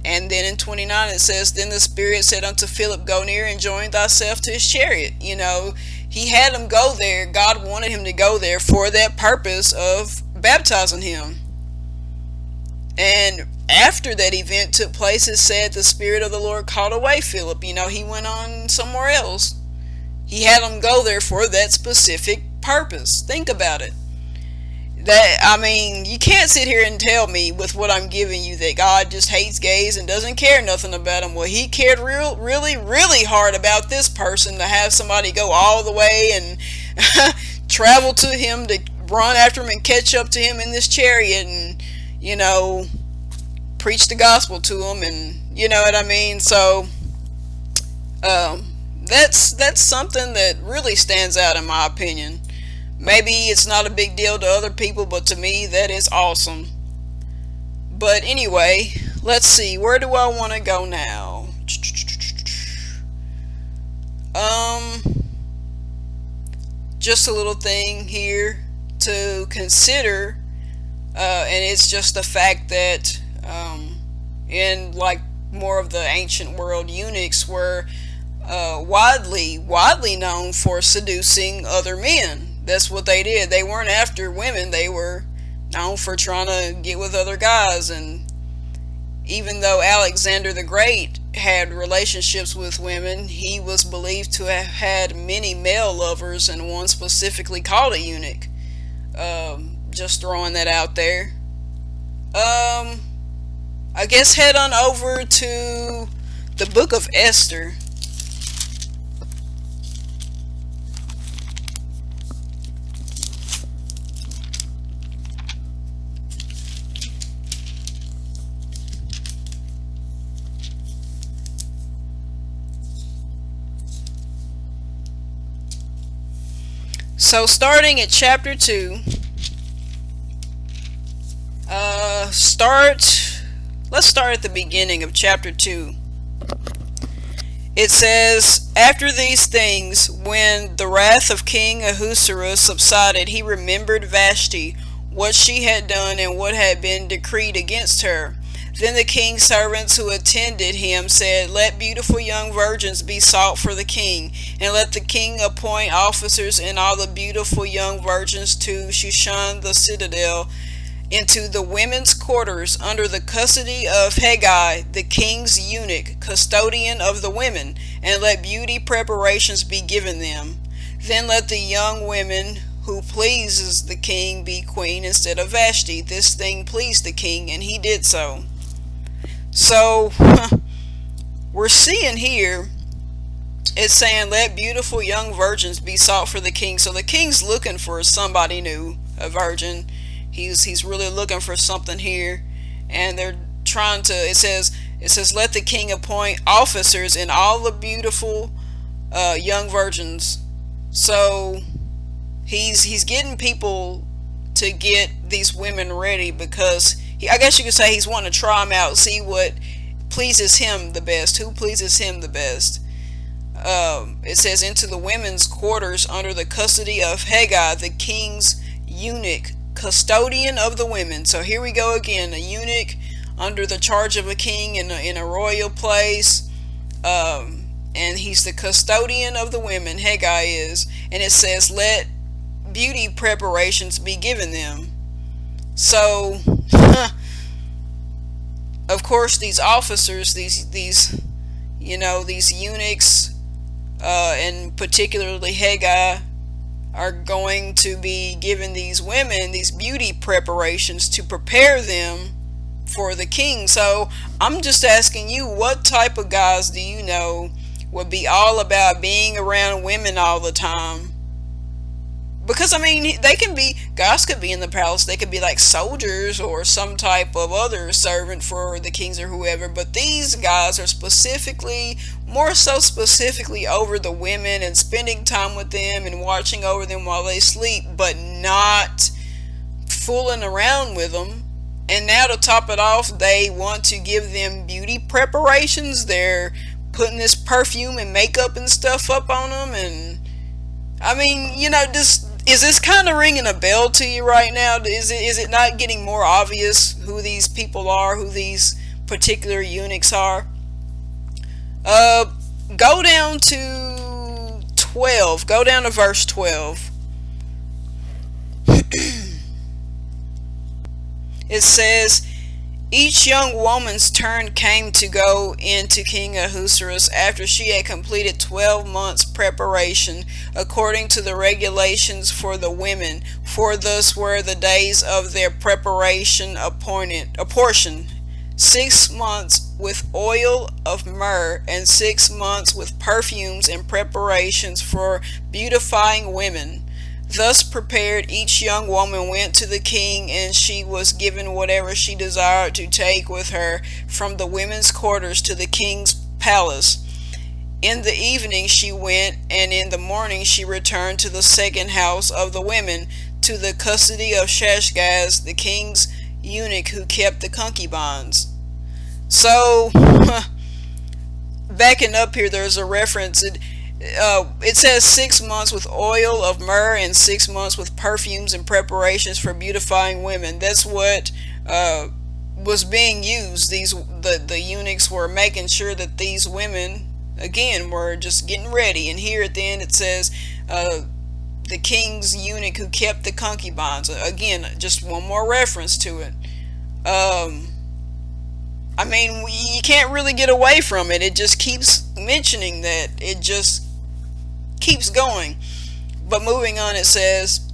And then in 29 it says, then the Spirit said unto Philip, go near and join thyself to his chariot. He had him go there. God wanted him to go there for that purpose of baptizing him. And after that event took place, it said the Spirit of the Lord called away Philip. He went on somewhere else. He had him go there for that specific purpose. Think about it. You can't sit here and tell me with what I'm giving you that God just hates gays and doesn't care nothing about them. Well, he cared really, really hard about this person, to have somebody go all the way and travel to him, to run after him and catch up to him in this chariot and, preach the gospel to him, and you know what I mean? So, that's something that really stands out in my opinion. Maybe it's not a big deal to other people, but to me, that is awesome. But anyway, let's see. Where do I want to go now? Just a little thing here to consider, and it's just the fact that, in like more of the ancient world, eunuchs were widely known for seducing other men. That's what they did. They weren't after women. They were known for trying to get with other guys. And even though Alexander the Great had relationships with women, he was believed to have had many male lovers, and one specifically called a eunuch. Just throwing that out there. I guess head on over to the book of Esther. So starting at chapter 2, let's start at the beginning of chapter 2. It says, after these things, when the wrath of King Ahasuerus subsided, he remembered Vashti, what she had done and what had been decreed against her. Then the king's servants who attended him said, let beautiful young virgins be sought for the king, and let the king appoint officers and all the beautiful young virgins to Shushan the citadel, into the women's quarters under the custody of Haggai, the king's eunuch, custodian of the women, and let beauty preparations be given them. Then let the young women who pleases the king be queen instead of Vashti. This thing pleased the king, and he did so. So, we're seeing here, it's saying, let beautiful young virgins be sought for the king. So the king's looking for somebody new, a virgin. He's really looking for something here. And they're trying to, it says, let the king appoint officers and all the beautiful young virgins. So, he's getting people to get these women ready, because I guess you could say he's wanting to try them out, see what pleases him the best, who pleases him the best. It says, into the women's quarters under the custody of Haggai, the king's eunuch, custodian of the women. So here we go again, a eunuch under the charge of a king in a royal place, and he's the custodian of the women, Haggai is. And it says, let beauty preparations be given them. So, of course, these officers, these eunuchs, and particularly Haggai, are going to be giving these women these beauty preparations to prepare them for the king. So, I'm just asking you, what type of guys do you know would be all about being around women all the time? Because, guys could be in the palace, they could be like soldiers or some type of other servant for the kings or whoever, but these guys are more so specifically over the women and spending time with them and watching over them while they sleep, but not fooling around with them. And now to top it off, they want to give them beauty preparations. They're putting this perfume and makeup and stuff up on them, and is this kind of ringing a bell to you right now? Is it not getting more obvious who these people are, who these particular eunuchs are. Uh, Go down to 12. Go down to verse 12. It says, each young woman's turn came to go in to King Ahasuerus after she had completed 12 months' preparation, according to the regulations for the women, for thus were the days of their preparation apportioned: 6 months with oil of myrrh, and 6 months with perfumes and preparations for beautifying women. Thus prepared, each young woman went to the king, and she was given whatever she desired to take with her from the women's quarters to the king's palace. In the evening she went, and in the morning she returned to the second house of the women, to the custody of Shashgaz, the king's eunuch who kept the concubines. So, backing up here, there's a reference. It says 6 months with oil of myrrh and 6 months with perfumes and preparations for beautifying women. That's what was being used. The eunuchs were making sure that these women, again, were just getting ready. And here at the end it says the king's eunuch who kept the concubines. Again, just one more reference to it. I mean, you can't really get away from it. It just keeps mentioning that. It just keeps going. But moving on, it says,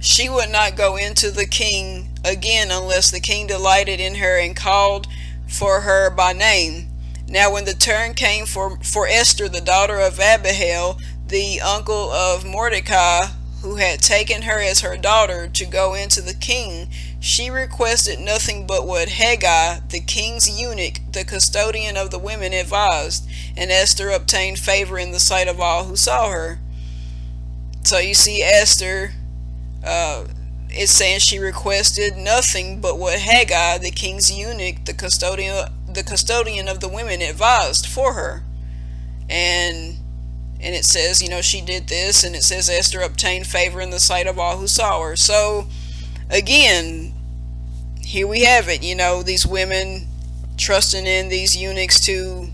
she would not go into the king again unless the king delighted in her and called for her by name. Now when the turn came for Esther, the daughter of Abihail, the uncle of Mordecai, who had taken her as her daughter, to go into the king, she requested nothing but what Haggai, the king's eunuch, the custodian of the women, advised, and Esther obtained favor in the sight of all who saw her. So you see, Esther, it's saying she requested nothing but what Haggai, the king's eunuch, the custodian of the women, advised for her. And it says, she did this, and it says Esther obtained favor in the sight of all who saw her. So, again, here we have it, these women trusting in these eunuchs to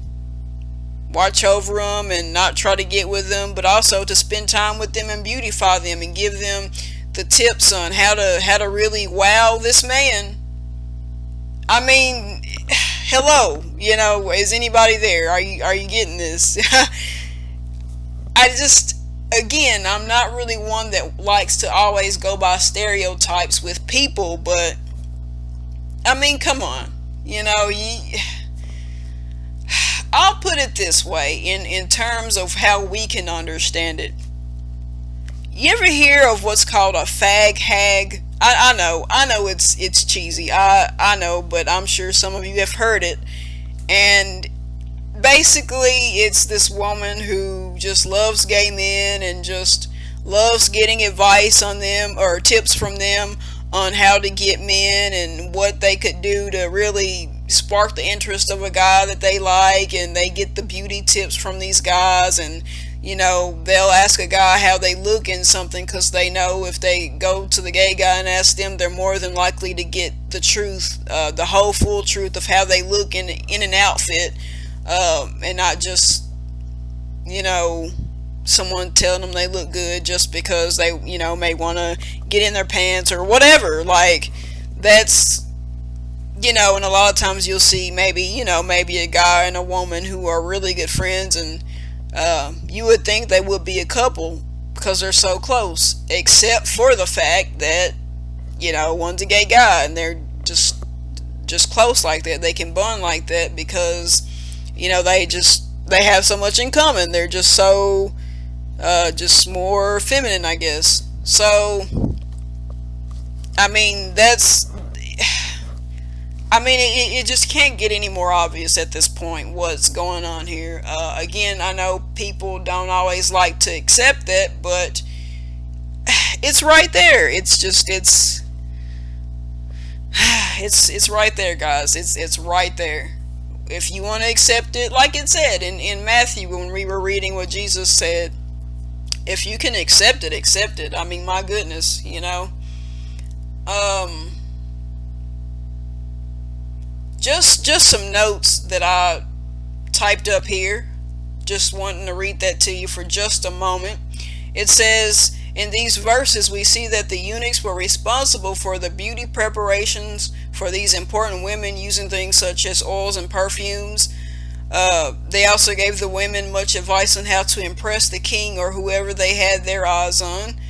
watch over them and not try to get with them, but also to spend time with them and beautify them and give them the tips on how to really wow this man. I mean, hello, is anybody there? Are you getting this? Again, I'm not really one that likes to always go by stereotypes with people, but I mean, come on, I'll put it this way in terms of how we can understand it. You ever hear of what's called a fag hag? I know it's cheesy. I know, but I'm sure some of you have heard it. And basically, it's this woman who just loves gay men and just loves getting advice on them or tips from them on how to get men and what they could do to really spark the interest of a guy that they like, and they get the beauty tips from these guys, and they'll ask a guy how they look in something because they know if they go to the gay guy and ask them, they're more than likely to get the truth, the whole full truth of how they look in an outfit, and not just someone telling them they look good just because they may want to get in their pants or whatever. Like, that's and a lot of times you'll see maybe a guy and a woman who are really good friends, and you would think they would be a couple because they're so close, except for the fact that one's a gay guy and they're just close like that. They can bond like that because they have so much in common. They're just so just more feminine, I guess. So I mean, it just can't get any more obvious at this point what's going on here. Again, I know people don't always like to accept that, but it's right there. It's right there, guys. It's right there. If you want to accept it, like it said in Matthew when we were reading what Jesus said, if you can accept it, accept it. I mean, my goodness, just some notes that I typed up here. Just wanting to read that to you for just a moment. It says, in these verses, we see that the eunuchs were responsible for the beauty preparations for these important women, using things such as oils and perfumes. They also gave the women much advice on how to impress the king or whoever they had their eyes on.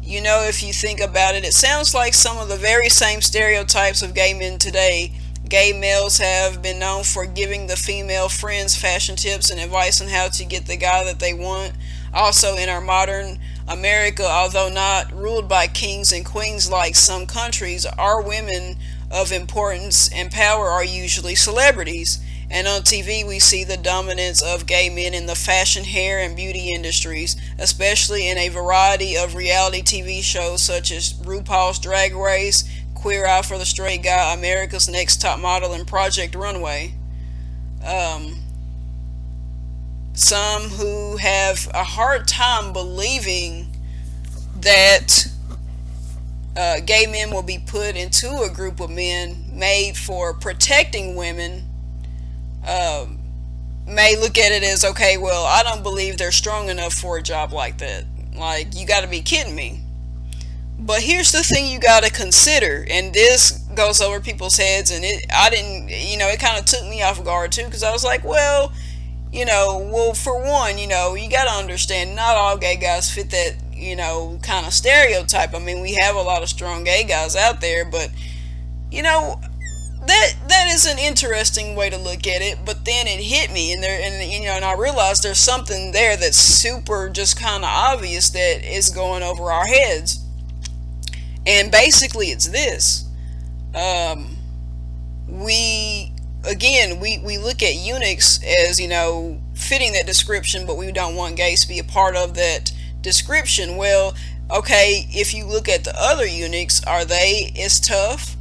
You know, if you think about it, it sounds like some of the very same stereotypes of gay men today. Gay males have been known for giving the female friends fashion tips and advice on how to get the guy that they want. Also, in our modern America, although not ruled by kings and queens like some countries, our women of importance and power are usually celebrities. And on TV, we see the dominance of gay men in the fashion, hair, and beauty industries, especially in a variety of reality TV shows such as RuPaul's Drag Race, Queer Eye for the Straight Guy, America's Next Top Model, and Project Runway. Some who have a hard time believing that gay men will be put into a group of men made for protecting women may look at it as, okay, well, I don't believe they're strong enough for a job like that. Like, you got to be kidding me. But here's the thing you got to consider, and this goes over people's heads, and it kind of took me off guard too, because I was like, well, for one, you got to understand, not all gay guys fit that, kind of stereotype. I mean, we have a lot of strong gay guys out there, but, that is an interesting way to look at it. But then it hit me, and I realized there's something there that's super just kind of obvious that is going over our heads. And basically it's this. We look at eunuchs as, fitting that description, but we don't want gays to be a part of that description. Well, okay, if you look at the other eunuchs, are they as tough?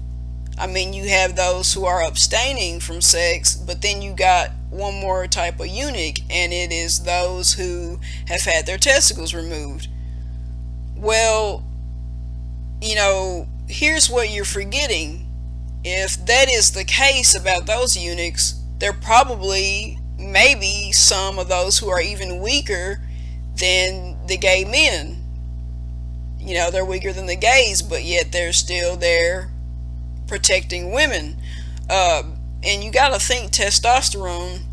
I mean, you have those who are abstaining from sex, but then you got one more type of eunuch, and it is those who have had their testicles removed. Well, here's what you're forgetting. If that is the case about those eunuchs, they're probably, maybe some of those who are even weaker than the gay men. They're weaker than the gays, but yet they're still there protecting women. And you got to think testosterone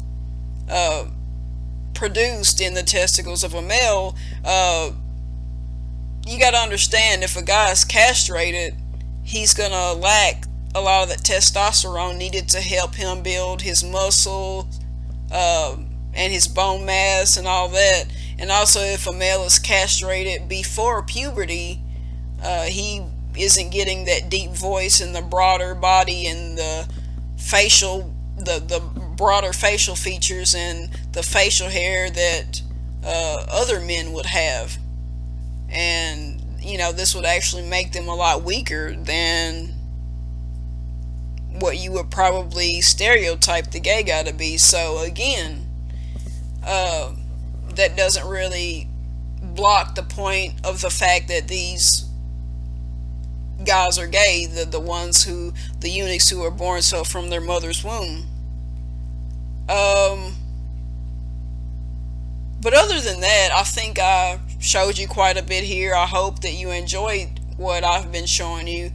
produced in the testicles of a male, you got to understand, if a guy is castrated, he's going to lack a lot of that testosterone needed to help him build his muscle and his bone mass and all that. And also, if a male is castrated before puberty, he isn't getting that deep voice and the broader body and the broader facial features and the facial hair that other men would have. And this would actually make them a lot weaker than what you would probably stereotype the gay guy to be. So again, that doesn't really block the point of the fact that these guys are gay, the eunuchs who are born so from their mother's womb. But other than that, I think I showed you quite a bit here. I hope that you enjoyed what I've been showing you.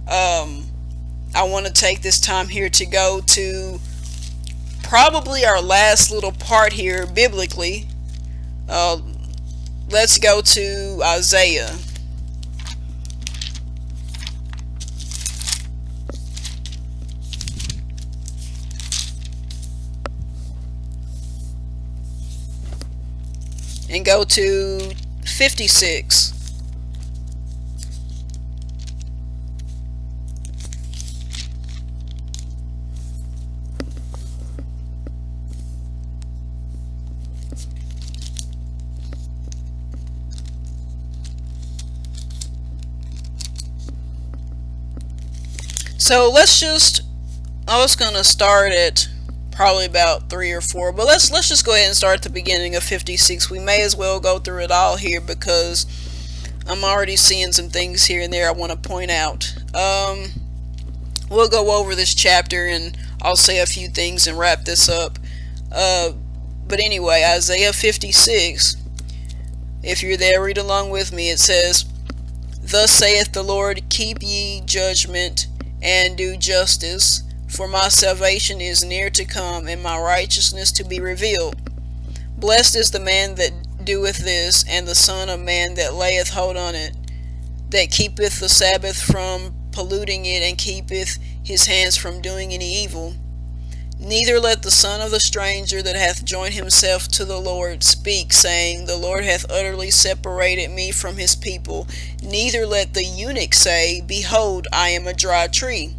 I want to take this time here to go to probably our last little part here biblically. Let's go to Isaiah. And go to 56. So I was going to start at probably about 3 or 4, but let's just go ahead and start at the beginning of 56. We may as well go through it all here because I'm already seeing some things here and there I want to point out. We'll go over this chapter, and I'll say a few things and wrap this up. Uh, but anyway, Isaiah 56, if you're there, read along with me. It says, "Thus saith the Lord, keep ye judgment, and do justice, for my salvation is near to come, and my righteousness to be revealed. Blessed is the man that doeth this, and the son of man that layeth hold on it, that keepeth the Sabbath from polluting it, and keepeth his hands from doing any evil. Neither let the son of the stranger that hath joined himself to the Lord speak, saying, The Lord hath utterly separated me from his people. Neither let the eunuch say, Behold, I am a dry tree.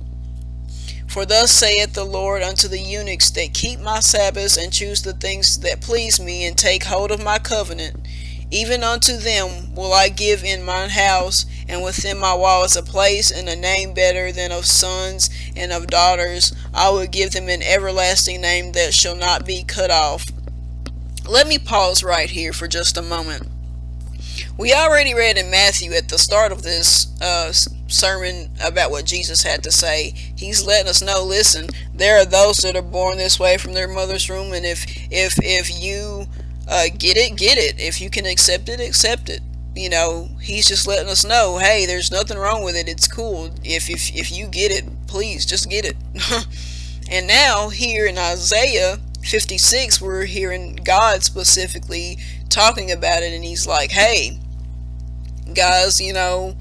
For thus saith the Lord unto the eunuchs that keep my Sabbaths, and choose the things that please me, and take hold of my covenant. Even unto them will I give in mine house, and within my walls a place and a name better than of sons and of daughters. I will give them an everlasting name that shall not be cut off." Let me pause right here for just a moment. We already read in Matthew at the start of this sermon about what Jesus had to say. He's letting us know, listen, there are those that are born this way from their mother's womb, and if you get it, get it. If you can accept it, accept it. You know, he's just letting us know, hey, there's nothing wrong with it. It's cool. If you get it, please just get it. And now here in Isaiah 56, we're hearing God specifically talking about it, and he's like, hey, guys, you know,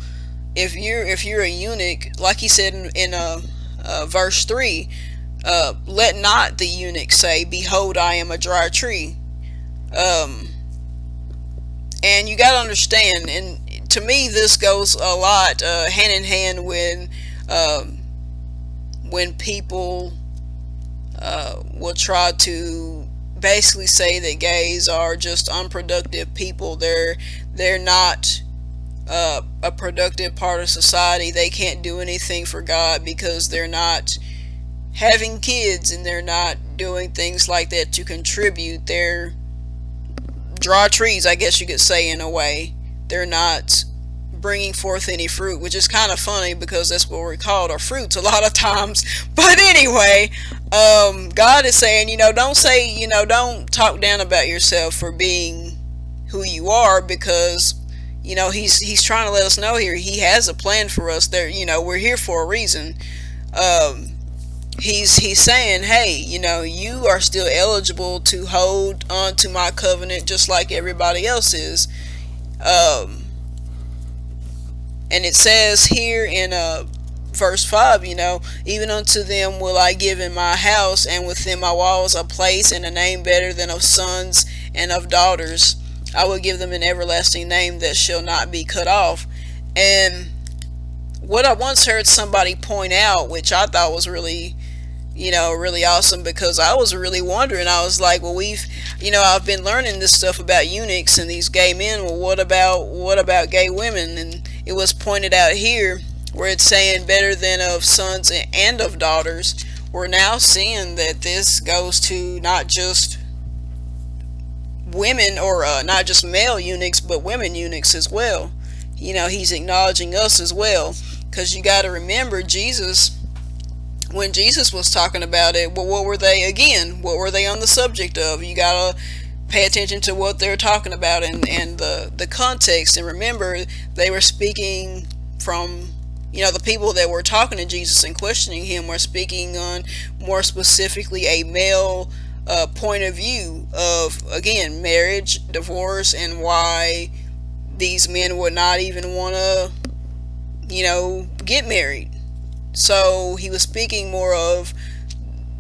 if you're a eunuch, like he said in verse 3, let not the eunuch say, Behold, I am a dry tree. And you got to understand, and to me this goes a lot hand in hand when people will try to basically say that gays are just unproductive people. They're not a productive part of society. They can't do anything for God because they're not having kids, and they're not doing things like that to contribute. They're dry trees, I guess you could say, in a way. They're not bringing forth any fruit, which is kind of funny because that's what we're called, our fruits, a lot of times. But anyway, God is saying, don't talk down about yourself for being who you are, because he's trying to let us know here he has a plan for us. There, we're here for a reason. He's saying, hey, you are still eligible to hold on to my covenant just like everybody else is. And it says here in verse 5, even unto them will I give in my house, and within my walls a place and a name better than of sons and of daughters. I will give them an everlasting name that shall not be cut off. And what I once heard somebody point out, which I thought was really awesome, because I was really wondering. I was like, well, I've been learning this stuff about eunuchs and these gay men. Well, what about gay women? And it was pointed out here where it's saying better than of sons and of daughters. We're now seeing that this goes to not just women, or not just male eunuchs, but women eunuchs as well. He's acknowledging us as well, because you got to remember, when Jesus was talking about it, well, what were they on the subject of? You gotta pay attention to what they're talking about and the context. And remember, they were speaking from, the people that were talking to Jesus and questioning him were speaking on more specifically a male point of view of, again, marriage, divorce, and why these men would not even want to, get married. So he was speaking more of,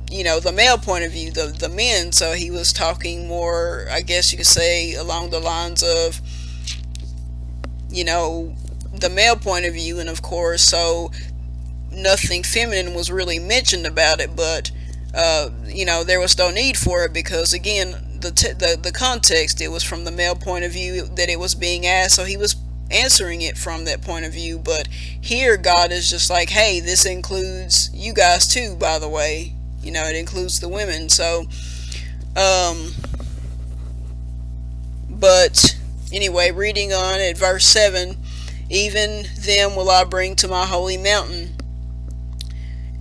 the male point of view, the men. So he was talking more, I guess you could say, along the lines of, the male point of view. And of course, so nothing feminine was really mentioned about it, but, there was no need for it, because again, the context, it was from the male point of view that it was being asked. So he was answering it from that point of view. But here God is just like, hey, this includes you guys too, by the way. It includes the women. So but anyway, reading on at verse 7, even them will I bring to my holy mountain,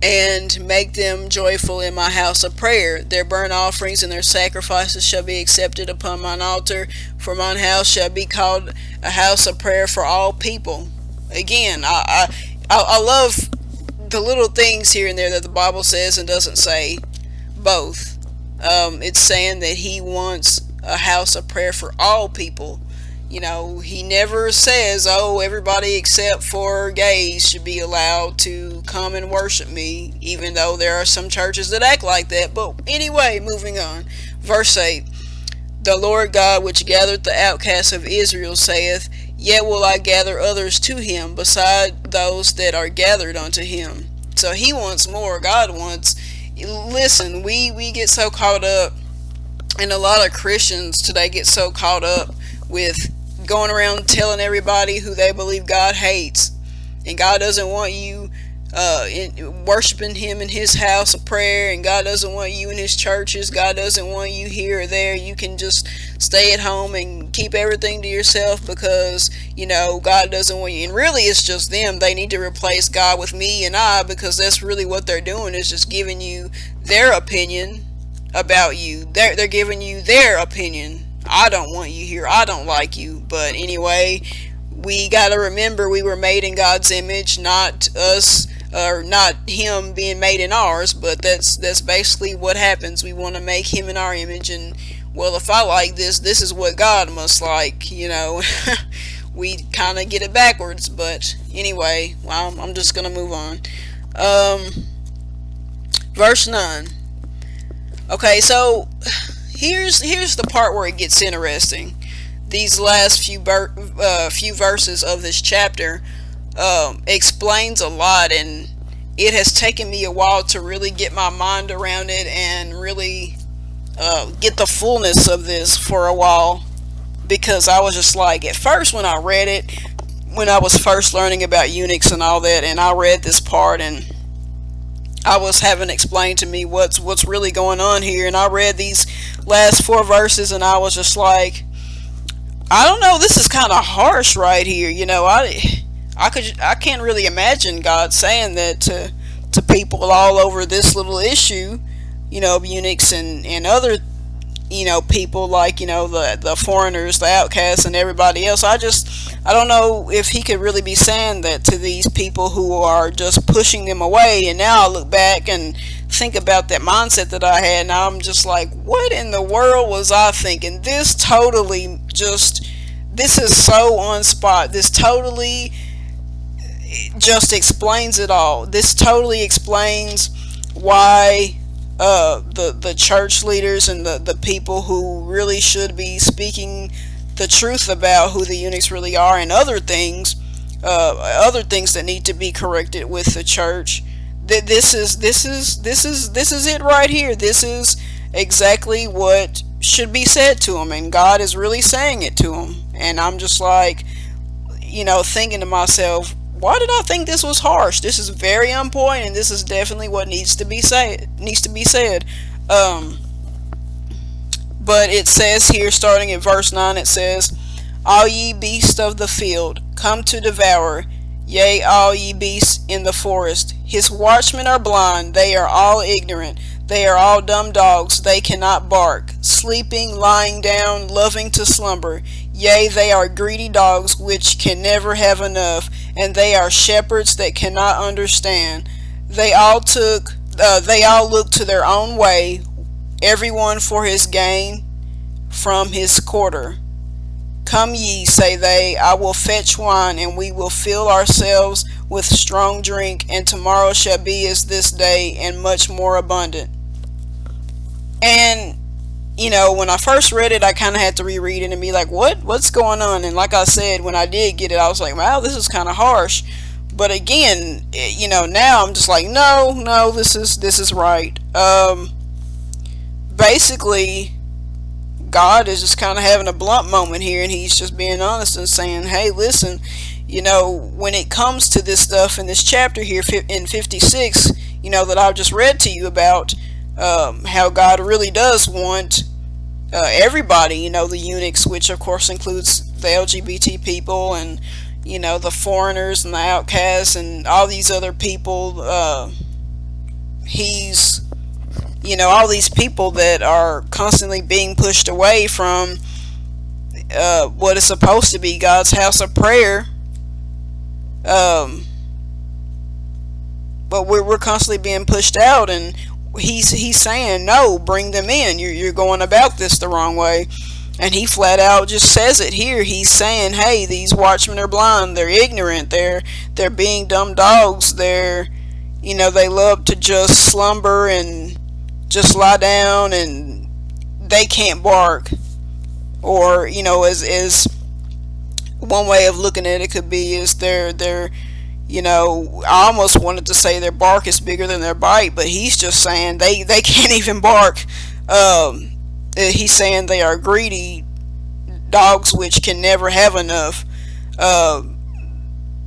and make them joyful in my house of prayer. Their burnt offerings and their sacrifices shall be accepted upon mine altar, for mine house shall be called a house of prayer for all people. Again, I love the little things here and there that the Bible says and doesn't say both. It's saying that he wants a house of prayer for all people. He never says, oh, everybody except for gays should be allowed to come and worship me, even though there are some churches that act like that. But anyway, moving on. Verse 8. The Lord God which gathered the outcasts of Israel saith, Yet will I gather others to him, beside those that are gathered unto him. So he wants more. God wants. Listen, we get so caught up, and a lot of Christians today get so caught up with going around telling everybody who they believe God hates, and God doesn't want you worshiping him in his house of prayer, and God doesn't want you in his churches. God doesn't want you here or there. You can just stay at home and keep everything to yourself because God doesn't want you. And really it's just them. They need to replace God with me and I, because that's really what they're doing, is just giving you their opinion about you. They're giving you their opinion. I don't want you here. I don't like you. But anyway, we got to remember we were made in God's image, not us, or not him being made in ours. But that's basically what happens. We want to make him in our image, and well, if I like this is what God must like. We kind of get it backwards. But anyway, well, I'm just gonna move on. Verse 9. Okay, so here's the part where it gets interesting. These last few verses of this chapter explains a lot, and it has taken me a while to really get my mind around it and really get the fullness of this for a while, because I was just like, at first when I read it, when I was first learning about eunuchs and all that, and I read this part and I was having explained to me what's really going on here, and I read these last 4 verses and I was just like, I don't know, this is kind of harsh right here. I can't really imagine God saying that to people all over this little issue, of eunuchs and other people like the foreigners, the outcasts, and everybody else. I don't know if he could really be saying that to these people who are just pushing them away. And now I look back and think about that mindset that I had, and I'm just like, what in the world was I thinking? This is so on spot. This totally just explains it all. This totally explains why the church leaders and the people who really should be speaking the truth about who the eunuchs really are, and other things that need to be corrected with the church. This is it right here. This is exactly what should be said to them, and God is really saying it to them. And I'm just like, thinking to myself, why did I think this was harsh? This is very on point, and this is definitely what needs to be said. But it says here, starting at verse 9, it says, All ye beasts of the field, come to devour, yea, all ye beasts in the forest. His watchmen are blind, they are all ignorant, they are all dumb dogs, they cannot bark, sleeping, lying down, loving to slumber. Yea, they are greedy dogs which can never have enough, and they are shepherds that cannot understand. They all look to their own way, every one for his gain from his quarter. Come ye, say they, I will fetch wine, and we will fill ourselves with strong drink, and tomorrow shall be as this day, and much more abundant. And when I first read it, I kind of had to reread it and be like, what's going on? And like I said, when I did get it, I was like, wow, this is kind of harsh. But again, now I'm just like, no, this is right. Basically, God is just kind of having a blunt moment here, and he's just being honest and saying, hey, listen, when it comes to this stuff in this chapter here in 56, that I've just read to you about, how God really does want everybody, the eunuchs, which of course includes the LGBT people, and the foreigners and the outcasts and all these other people, he's, all these people that are constantly being pushed away from what is supposed to be God's house of prayer. Um, but we're constantly being pushed out, and he's saying, no, bring them in. You're going about this the wrong way. And he flat out just says it here. He's saying, hey, these watchmen are blind. They're ignorant. They're being dumb dogs. They love to just slumber and just lie down, and they can't bark. Or, as one way of looking at it could be is I almost wanted to say their bark is bigger than their bite, but he's just saying they can't even bark. He's saying they are greedy dogs which can never have enough.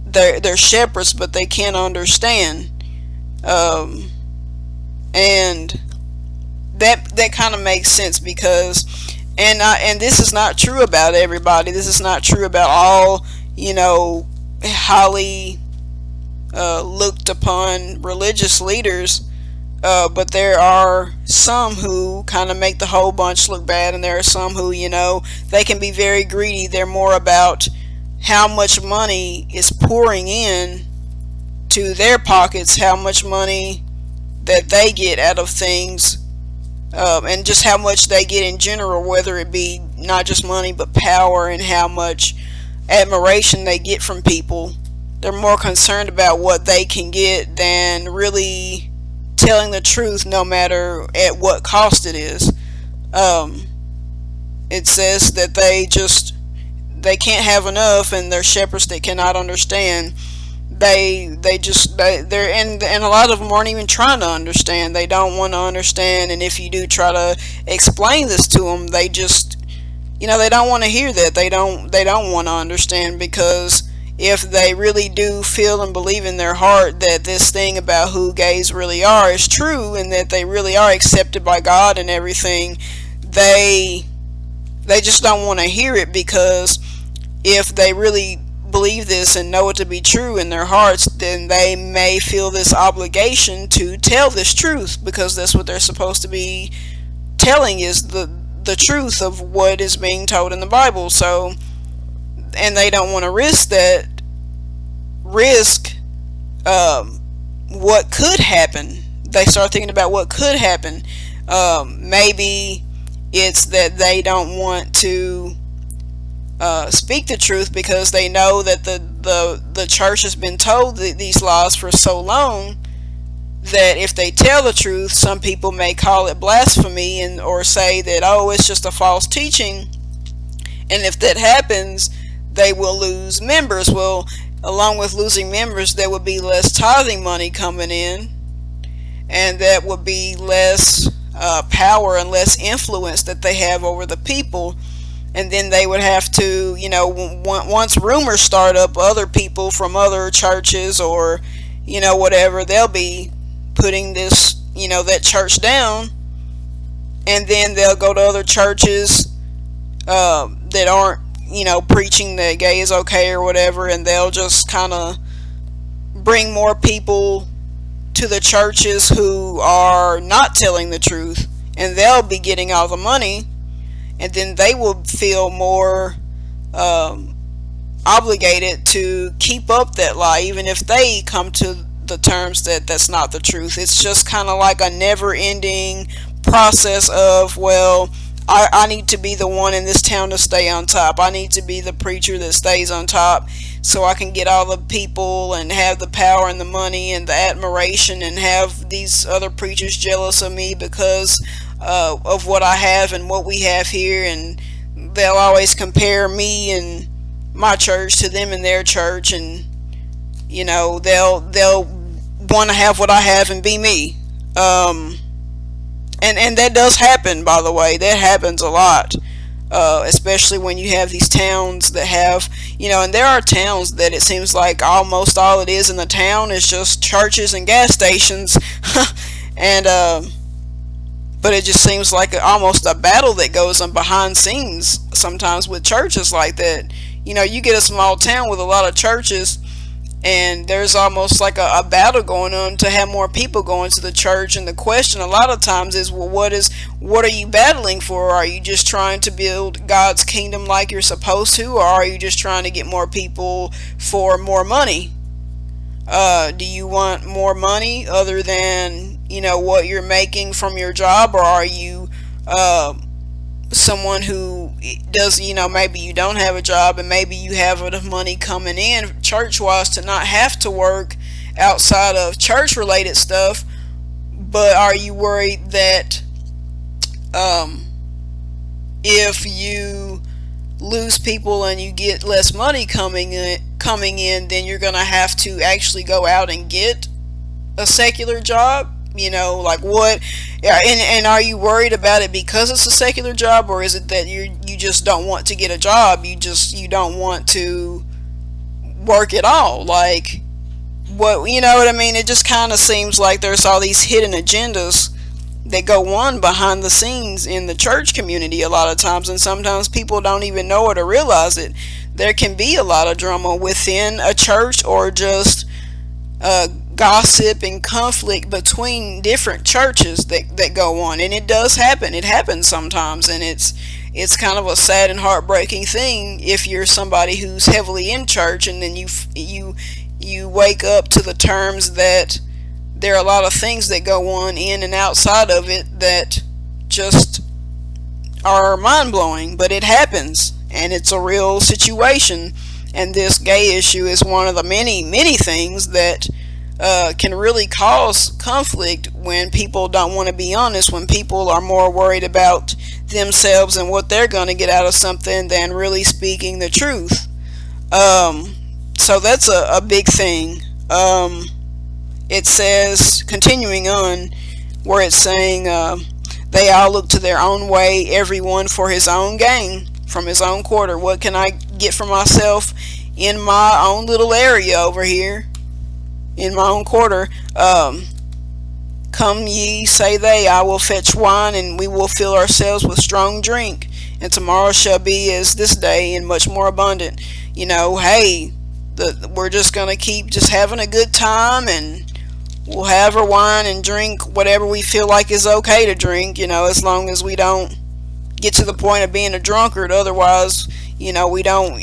They're shepherds, but they can't understand. And that kind of makes sense because, and this is not true about everybody. This is not true about all, highly looked upon religious leaders. But there are some who kind of make the whole bunch look bad, and there are some who, they can be very greedy. They're more about how much money is pouring in to their pockets, how much money that they get out of things, and just how much they get in general, whether it be not just money but power, and how much admiration they get from people. They're more concerned about what they can get than really telling the truth, no matter at what cost it is. It says that they can't have enough, and they're shepherds that cannot understand. They're and a lot of them aren't even trying to understand. They don't want to understand, and if you do try to explain this to them, they just, they don't want to hear that. They don't want to understand, because if they really do feel and believe in their heart that this thing about who gays really are is true, and that they really are accepted by God and everything, they just don't want to hear it, because if they really believe this and know it to be true in their hearts, then they may feel this obligation to tell this truth, because that's what they're supposed to be telling, is the truth of what is being told in the Bible. So, and they don't want to risk what could happen. They start thinking about what could happen. Maybe it's that they don't want to speak the truth, because they know that the church has been told these lies for so long, that if they tell the truth, some people may call it blasphemy, or say that, oh, it's just a false teaching. And if that happens, they will lose members. Well, along with losing members, there would be less tithing money coming in, and that would be less power and less influence that they have over the people. And then they would have to, once rumors start up, other people from other churches or, whatever, they'll be putting this, that church down. And then they'll go to other churches that aren't, preaching that gay is okay or whatever, and they'll just kind of bring more people to the churches who are not telling the truth, and they'll be getting all the money. And then they will feel more obligated to keep up that lie, even if they come to the terms that that's not the truth. It's just kind of like a never-ending process of, well, I need to be the one in this town to stay on top. I need to be the preacher that stays on top, so I can get all the people and have the power and the money and the admiration, and have these other preachers jealous of me because of what I have and what we have here. And they'll always compare me and my church to them and their church, and they'll want to have what I have and be me. And that does happen, by the way. That happens a lot, especially when you have these towns that have, and there are towns that it seems like almost all it is in the town is just churches and gas stations. And but it just seems like almost a battle that goes on behind scenes sometimes with churches like that. You get a small town with a lot of churches, And there's almost like a battle going on to have more people going to the church. And the question a lot of times is, well, what are you battling for? Are you just trying to build God's kingdom like you're supposed to, or are you just trying to get more people for more money? Do you want more money other than what you're making from your job, or are you someone who does, maybe you don't have a job and maybe you have enough money coming in church wise to not have to work outside of church related stuff, but are you worried that if you lose people and you get less money coming in, then you're gonna have to actually go out and get a secular job? Like what? Yeah, and are you worried about it because it's a secular job, or is it that you just don't want to get a job? You don't want to work at all? Like what? You know what I mean? It just kind of seems like there's all these hidden agendas that go on behind the scenes in the church community a lot of times, and sometimes people don't even know it or realize it. There can be a lot of drama within a church, or just gossip and conflict between different churches that go on, and it does happen. It happens sometimes, and it's kind of a sad and heartbreaking thing if you're somebody who's heavily in church, and then you wake up to the terms that there are a lot of things that go on in and outside of it that just are mind-blowing. But it happens, and it's a real situation, and this gay issue is one of the many things that can really cause conflict when people don't want to be honest, when people are more worried about themselves and what they're going to get out of something than really speaking the truth. So that's a big thing. It says, continuing on, where it's saying, they all look to their own way, everyone for his own gain, from his own quarter. What can I get for myself in my own little area over here, in my own quarter? Come ye, say they, I will fetch wine, and we will fill ourselves with strong drink, and tomorrow shall be as this day, and much more abundant. Hey, we're just going to keep just having a good time, and we'll have our wine and drink whatever we feel like is okay to drink, as long as we don't get to the point of being a drunkard. Otherwise, we don't,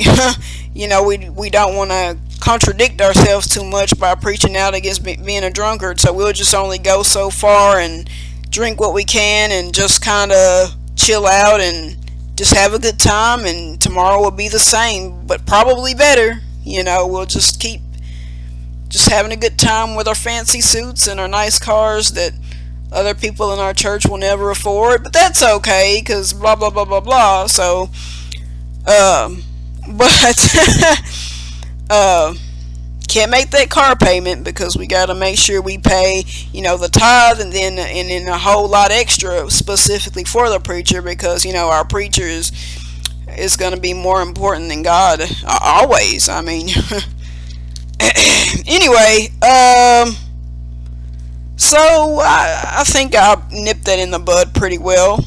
we don't want to contradict ourselves too much by preaching out against being a drunkard. So we'll just only go so far and drink what we can and just kind of chill out and just have a good time, and tomorrow will be the same, but probably better. We'll just keep just having a good time with our fancy suits and our nice cars that other people in our church will never afford, but that's okay, because blah blah blah blah blah. So but can't make that car payment because we got to make sure we pay the tithe, and then a whole lot extra specifically for the preacher, because our preacher is going to be more important than God always. I mean anyway, so I think I nipped that in the bud pretty well.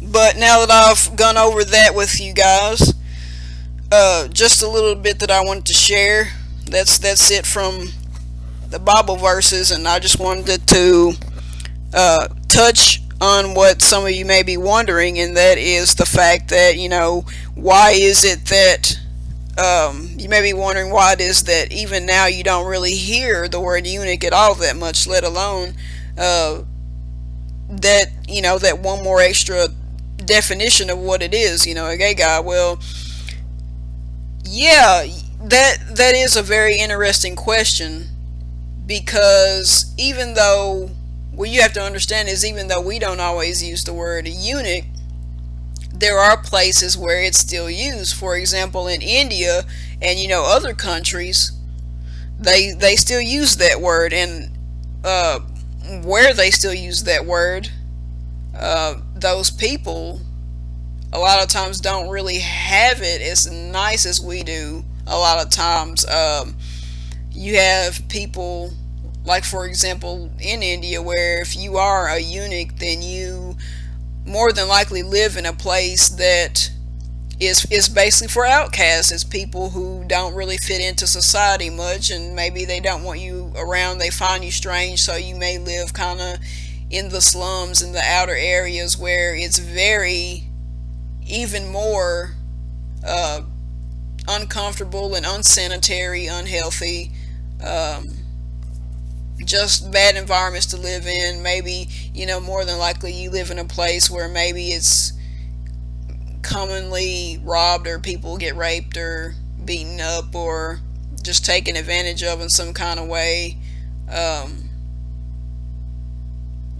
But now that I've gone over that with you guys, just a little bit that I wanted to share. That's it from the Bible verses, and I just wanted to touch on what some of you may be wondering, and that is the fact that why is it that you may be wondering why it is that even now you don't really hear the word eunuch at all that much, let alone that that one more extra definition of what it is, a gay guy. Well, yeah, that is a very interesting question, because even though what you have to understand is, even though we don't always use the word eunuch, there are places where it's still used. For example, in India and other countries, they still use that word, and where they still use that word, those people a lot of times don't really have it as nice as we do. A lot of times you have people, like for example in India, where if you are a eunuch, then you more than likely live in a place that is basically for outcasts. It's people who don't really fit into society much, and maybe they don't want you around. They find you strange, so you may live kind of in the slums, in the outer areas where it's very, even more uh, uncomfortable and unsanitary, unhealthy, um, just bad environments to live in. Maybe, more than likely you live in a place where maybe it's commonly robbed, or people get raped or beaten up or just taken advantage of in some kind of way. Um,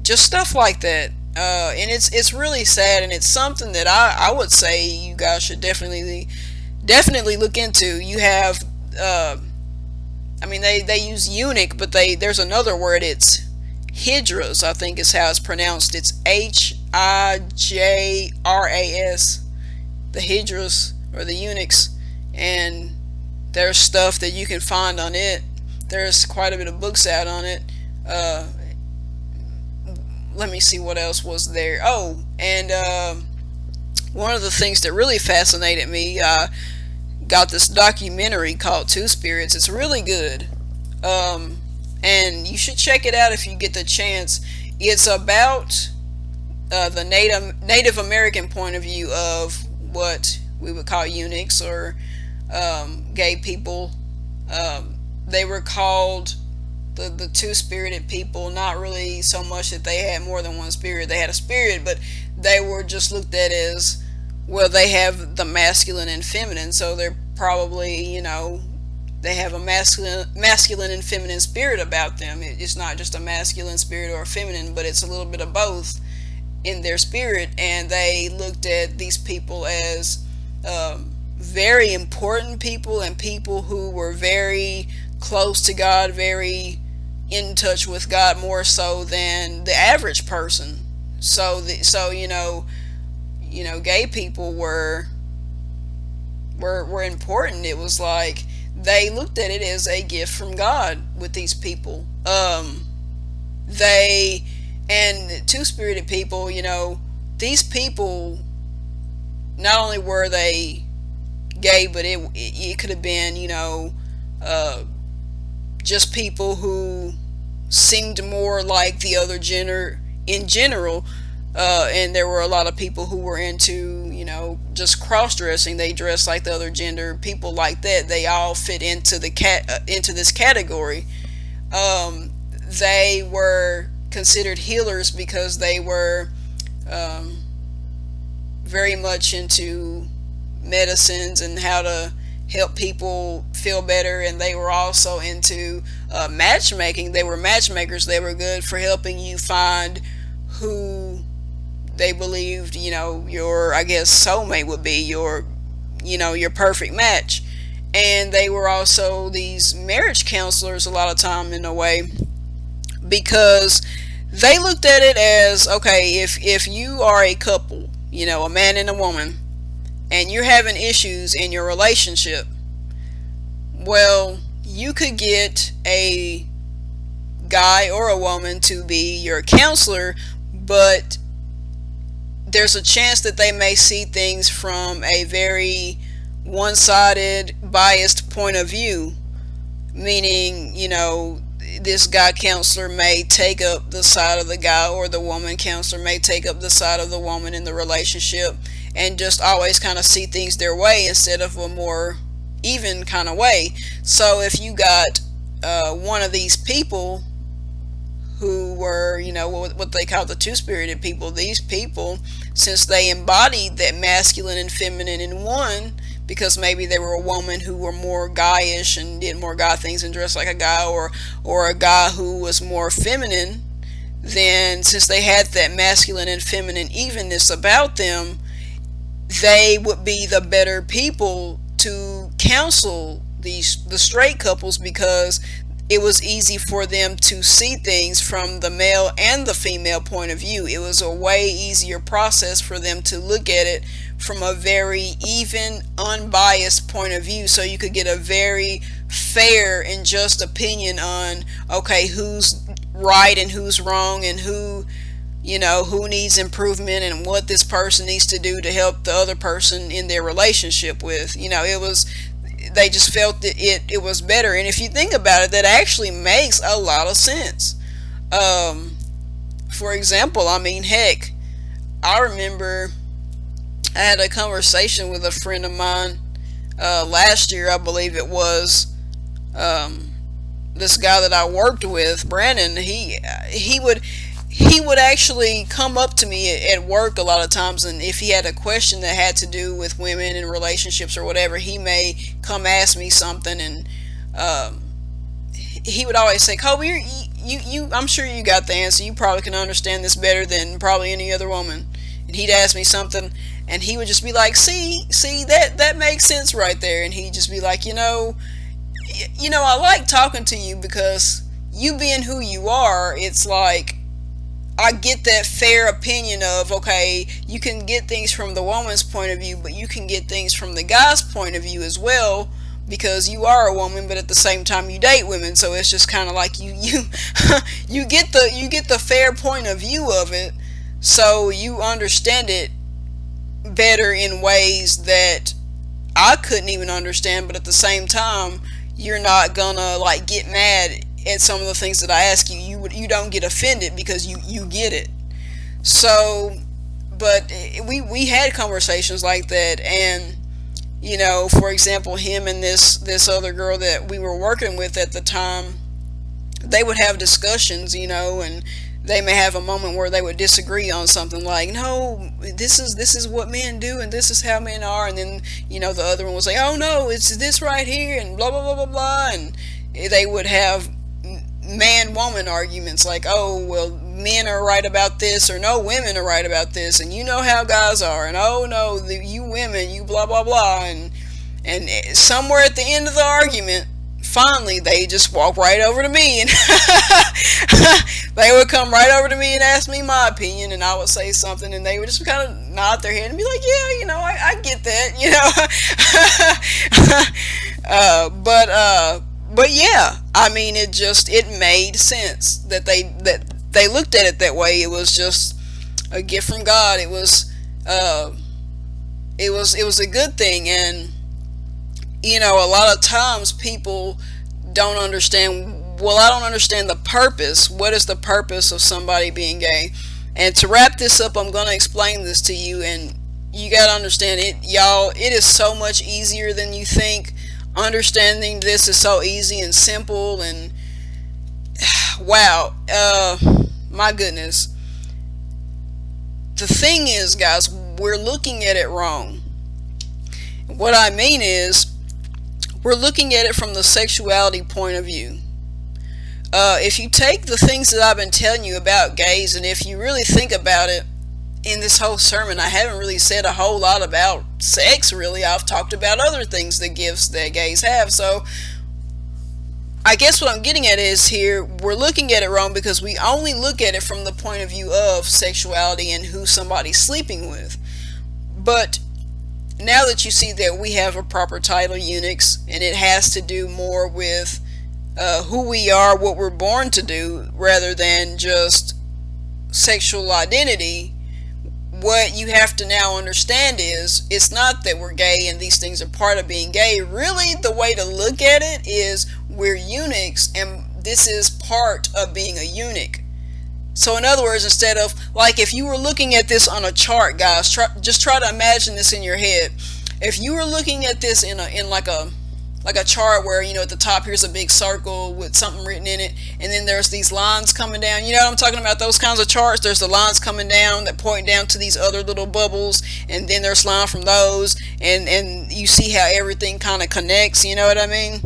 just stuff like that. And it's really sad, and it's something that I would say you guys should definitely look into. You have, I mean, they use eunuch, but there's another word. It's hydras, I think is how it's pronounced. It's Hijras, the hydras or the eunuchs, and there's stuff that you can find on it. There's quite a bit of books out on it. Uh, Let me see what else was there. Oh, and one of the things that really fascinated me, got this documentary called Two Spirits. It's really good, and you should check it out if you get the chance. It's about the Native American point of view of what we would call eunuchs, or gay people. They were called the two-spirited people, not really so much that they had more than one spirit. They had a spirit, but they were just looked at as, well, they have the masculine and feminine, so they're probably, they have a masculine and feminine spirit about them. It's not just a masculine spirit or a feminine, but it's a little bit of both in their spirit. And they looked at these people as very important people, and people who were very close to God, very in touch with God, more so than the average person. Gay people were important. It was like they looked at it as a gift from God with these people. They and two-spirited people, these people, not only were they gay, but it could have been, just people who seemed more like the other gender in general. And there were a lot of people who were into, just cross-dressing. They dressed like the other gender. People like that, they all fit into into this category. They were considered healers because they were very much into medicines and how to help people feel better. And they were also into matchmaking. They were matchmakers. They were good for helping you find who they believed, your, I guess, soulmate would be, your perfect match. And they were also these marriage counselors a lot of time, in a way, because they looked at it as, okay, if you are a couple, a man and a woman, and you're having issues in your relationship, well, you could get a guy or a woman to be your counselor, but there's a chance that they may see things from a very one-sided, biased point of view. Meaning, this guy counselor may take up the side of the guy, or the woman counselor may take up the side of the woman in the relationship, and just always kind of see things their way instead of a more even kind of way. So if you got one of these people who were, what they call the two-spirited people, these people, since they embodied that masculine and feminine in one, because maybe they were a woman who were more guyish and did more guy things and dressed like a guy, or a guy who was more feminine, then since they had that masculine and feminine evenness about them, they would be the better people to counsel the straight couples, because it was easy for them to see things from the male and the female point of view. It was a way easier process for them to look at it from a very even, unbiased point of view, so you could get a very fair and just opinion on, okay, who's right and who's wrong, and who, who needs improvement and what this person needs to do to help the other person in their relationship with. It was, they just felt that it was better. And if you think about it, that actually makes a lot of sense. For example, I mean, heck, I remember I had a conversation with a friend of mine last year, I believe it was. This guy that I worked with, Brandon, he would actually come up to me at work a lot of times, and if he had a question that had to do with women and relationships or whatever, he may come ask me something, and he would always say, "Kobe, I'm sure you got the answer. You probably can understand this better than probably any other woman." And he'd ask me something, and he would just be like, "See, that makes sense right there." And he'd just be like, I like talking to you because you being who you are, it's like I get that fair opinion of, okay, you can get things from the woman's point of view, but you can get things from the guy's point of view as well, because you are a woman, but at the same time you date women. So it's just kind of like you you get the fair point of view of it, so you understand it better in ways that I couldn't even understand, but at the same time you're not gonna like get mad at some of the things that I ask you. You don't get offended because you get it. So, but we had conversations like that, and for example, him and this other girl that we were working with at the time, they would have discussions, and they may have a moment where they would disagree on something, like, no, this is what men do and this is how men are, and then the other one would say, oh no, it's this right here, and blah blah blah blah blah, and they would have man woman arguments, like, oh well, men are right about this, or no, women are right about this, and you know how guys are, and oh no, you women, you blah blah blah, and somewhere at the end of the argument, finally they just walk right over to me, and they would come right over to me and ask me my opinion, and I would say something, and they would just kind of nod their head and be like, yeah, I get that, but yeah, I mean, it made sense that they looked at it that way. It was just a gift from God. It was a good thing. And a lot of times people don't understand, well, I don't understand the purpose. What is the purpose of somebody being gay? And to wrap this up, I'm going to explain this to you, and you got to understand it, y'all. It is so much easier than you think. Understanding this is so easy and simple, and wow, my goodness. The thing is, guys, we're looking at it wrong. What I mean is, we're looking at it from the sexuality point of view. If you take the things that I've been telling you about gays, and if you really think about it, in this whole sermon, I haven't really said a whole lot about sex, really. I've talked about other things, the gifts that gays have. So I guess what I'm getting at is, here we're looking at it wrong because we only look at it from the point of view of sexuality and who somebody's sleeping with. But now that you see that we have a proper title, eunuchs, and it has to do more with who we are, what we're born to do, rather than just sexual identity, what you have to now understand is, it's not that we're gay and these things are part of being gay. Really, the way to look at it is, we're eunuchs, and this is part of being a eunuch. So in other words, instead of, like, if you were looking at this on a chart, guys, just try to imagine this in your head. If you were looking at this in like a chart where, at the top here's a big circle with something written in it, and then there's these lines coming down. You know what I'm talking about? Those kinds of charts. There's the lines coming down that point down to these other little bubbles, and then there's line from those, and you see how everything kind of connects. You know what I mean?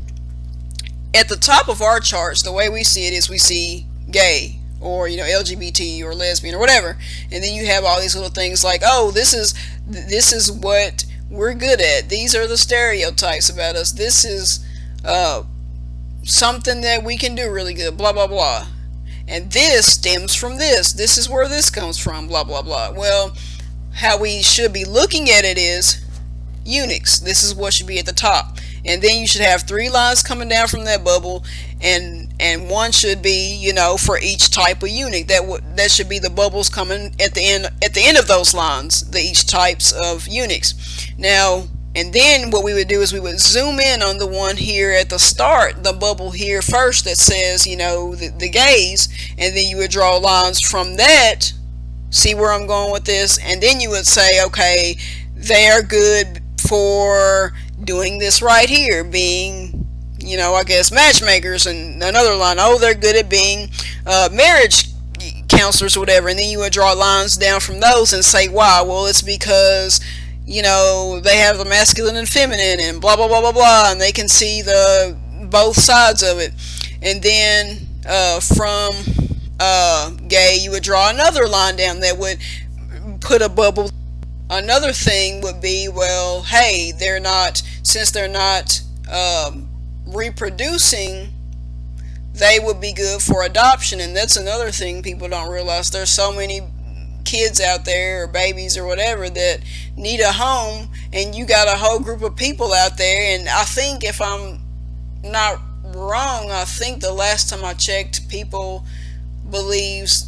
At the top of our charts, the way we see it is, we see gay, or LGBT, or lesbian, or whatever, and then you have all these little things like, oh, this is what we're good at. These are the stereotypes about us. This is something that we can do really good, blah blah blah, and this stems from this. This is where this comes from, blah blah blah. Well, how we should be looking at it is, eunuchs, this is what should be at the top, and then you should have 3 lines coming down from that bubble, and and one should be, for each type of eunuch. That should be the bubbles coming at the end of those lines, the each types of eunuchs. Now, and then what we would do is we would zoom in on the one here at the start, the bubble here first that says, the gays, and then you would draw lines from that. See where I'm going with this? And then you would say, okay, they are good for doing this right here, being, I guess matchmakers. And another line, oh, they're good at being marriage counselors or whatever. And then you would draw lines down from those and say, why? Well, it's because they have the masculine and feminine and blah blah blah blah blah, and they can see the both sides of it. And then from gay, you would draw another line down that would put a bubble. Another thing would be, well, hey, since they're not reproducing, they would be good for adoption. And that's another thing people don't realize. There's so many kids out there, or babies or whatever, that need a home, and you got a whole group of people out there. And I think, if I'm not wrong, I think the last time I checked, people believe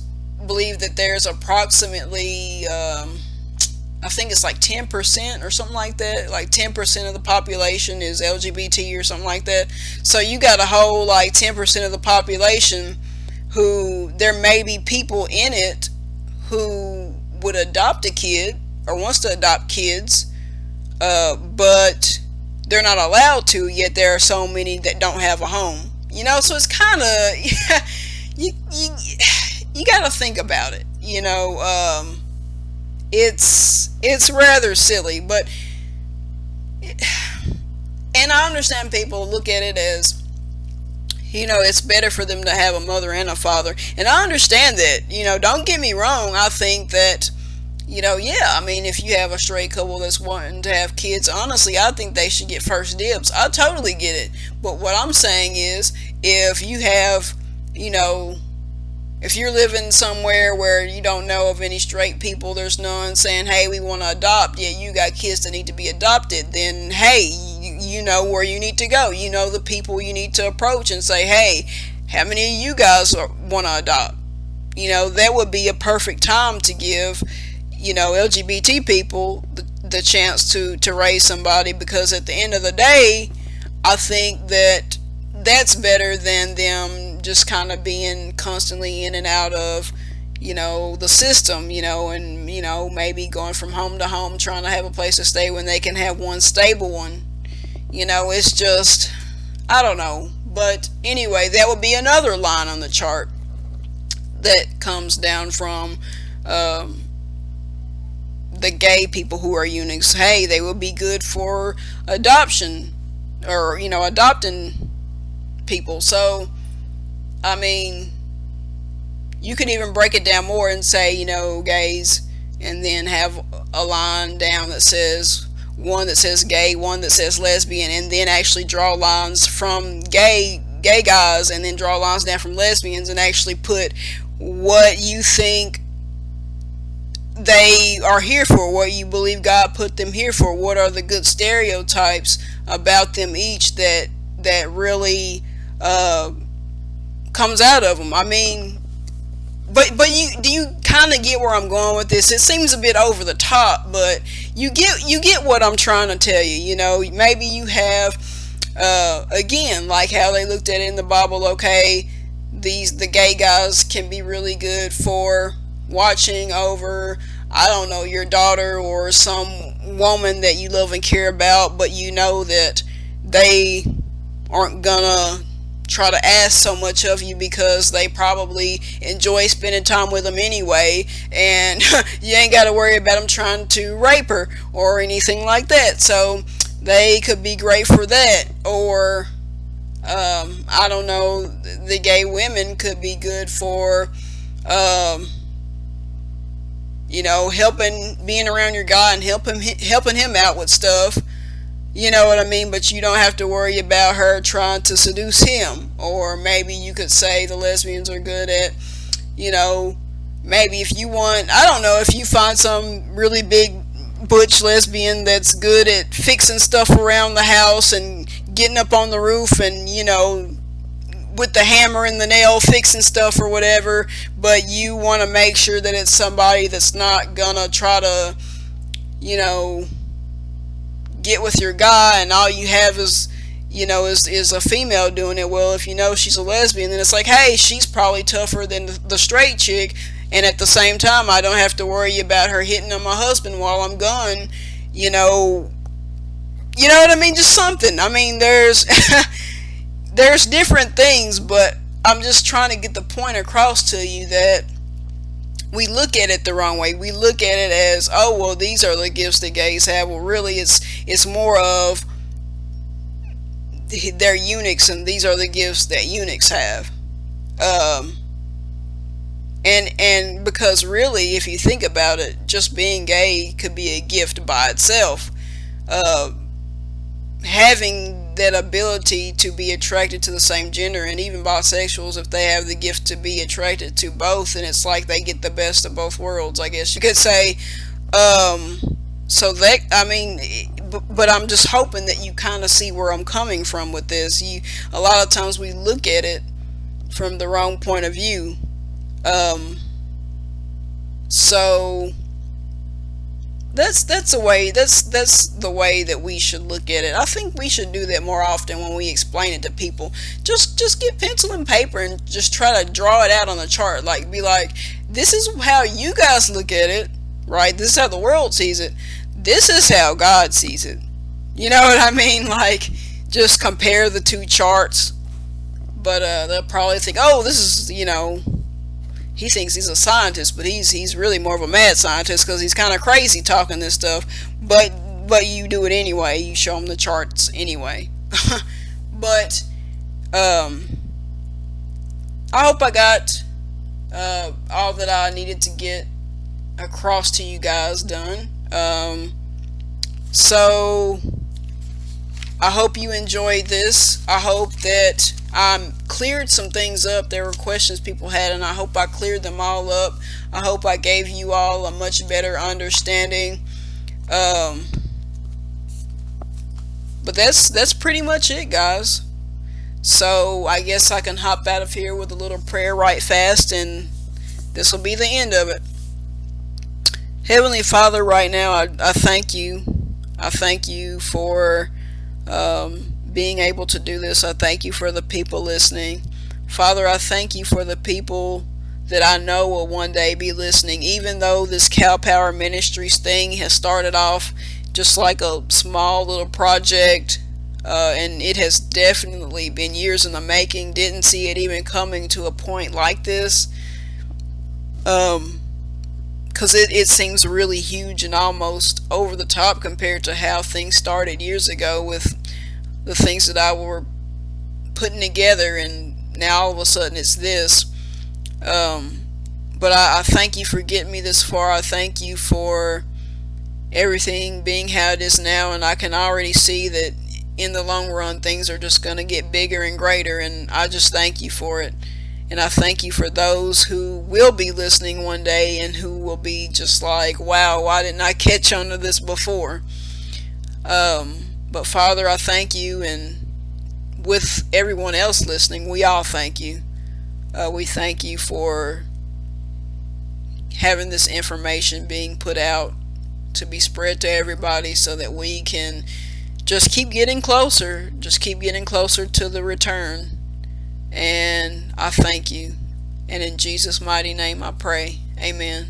that there's approximately I think it's like 10% or something like that. Like 10% of the population is LGBT or something like that. So you got a whole like 10% of the population who there may be people in it who would adopt a kid or wants to adopt kids, but they're not allowed to, yet there are so many that don't have a home. So it's kind of, you got to think about it. It's rather silly, but and I understand people look at it as, it's better for them to have a mother and a father, and I understand that. Don't get me wrong. I think that, if you have a straight couple that's wanting to have kids, honestly, I think they should get first dibs. I totally get it. But what I'm saying is, if you have, if you're living somewhere where you don't know of any straight people, there's none saying, hey, we want to adopt, yet you got kids that need to be adopted, then, hey, you know where you need to go. You know the people you need to approach and say, hey, how many of you guys want to adopt? That would be a perfect time to give, LGBT people the chance to raise somebody, because at the end of the day, I think that that's better than them just kind of being constantly in and out of, the system, and, maybe going from home to home trying to have a place to stay when they can have one stable one. It's just, I don't know. But anyway, that would be another line on the chart that comes down from the gay people who are eunuchs. Hey, they would be good for adoption, or, adopting people. So, you could even break it down more and say, gays, and then have a line down that says, one that says gay, one that says lesbian, and then actually draw lines from gay guys, and then draw lines down from lesbians, and actually put what you think they are here for, what you believe God put them here for, what are the good stereotypes about them each that really comes out of them. But you kind of get where I'm going with this. It seems a bit over the top, but you get what I'm trying to tell you. Maybe you have again, like how they looked at it in the Bible. Okay, the gay guys can be really good for watching over, I don't know, your daughter or some woman that you love and care about, but that they aren't gonna try to ask so much of you because they probably enjoy spending time with them anyway, and you ain't got to worry about them trying to rape her or anything like that. So they could be great for that. Or I don't know, the gay women could be good for helping, being around your guy and helping him out with stuff. You know what I mean? But you don't have to worry about her trying to seduce him. Or maybe you could say the lesbians are good at, maybe if you want, I don't know, if you find some really big butch lesbian that's good at fixing stuff around the house and getting up on the roof and, with the hammer and the nail fixing stuff or whatever, but you want to make sure that it's somebody that's not gonna try to, you know, get with your guy, and all you have is, is a female doing it. Well, if you know she's a lesbian, then it's like, hey, she's probably tougher than the straight chick, and at the same time, I don't have to worry about her hitting on my husband while I'm gone. You know what I mean? Just something. I mean, there's there's different things, but I'm just trying to get the point across to you that we look at it the wrong way. We look at it as, oh, well, these are the gifts that gays have. Well, really, it's more of they're eunuchs, and these are the gifts that eunuchs have. Um, and because really, if you think about it, just being gay could be a gift by itself. Uh, Having that ability to be attracted to the same gender, and even bisexuals, if they have the gift to be attracted to both, and it's like they get the best of both worlds, I guess you could say. um so that, I mean, but I'm just hoping that you kind of see where I'm coming from with this. A lot of times we look at it from the wrong point of view. Um so that's the way that we should look at it. I think we should do that more often when we explain it to people. Just get pencil and paper and just try to draw it out on the chart. Like, be like, this is how you guys look at it, right? This is how the world sees it. This is how God sees it. You know what I mean? Like, just compare the two charts. But they'll probably think, oh, this is, he thinks he's a scientist, but he's really more of a mad scientist because he's kind of crazy talking this stuff. But you do it anyway. You show them the charts anyway. But um, I hope I got all that I needed to get across to you guys done. So I hope you enjoyed this. I hope that I cleared some things up. There were questions people had, and I hope I cleared them all up. I hope I gave you all a much better understanding. But that's pretty much it, guys. So I guess I can hop out of here with a little prayer right fast, and this will be the end of it. Heavenly Father, right now I thank you. I thank you for being able to do this. I thank you for the people listening. Father, I thank you for the people that I know will one day be listening. Even though this Cow Power Ministries thing has started off just like a small little project, and it has definitely been years in the making. Didn't see it even coming to a point like this. Because it seems really huge and almost over the top compared to how things started years ago with the things that I were putting together, and now all of a sudden it's this. But I thank you for getting me this far. I thank you for everything being how it is now, and I can already see that in the long run things are just going to get bigger and greater, and I just thank you for it. And I thank you for those who will be listening one day and who will be just like, wow, why didn't I catch on to this before? But Father, I thank you, and with everyone else listening, we all thank you. We thank you for having this information being put out to be spread to everybody so that we can just keep getting closer to the return. And I thank you. And in Jesus' mighty name I pray. Amen.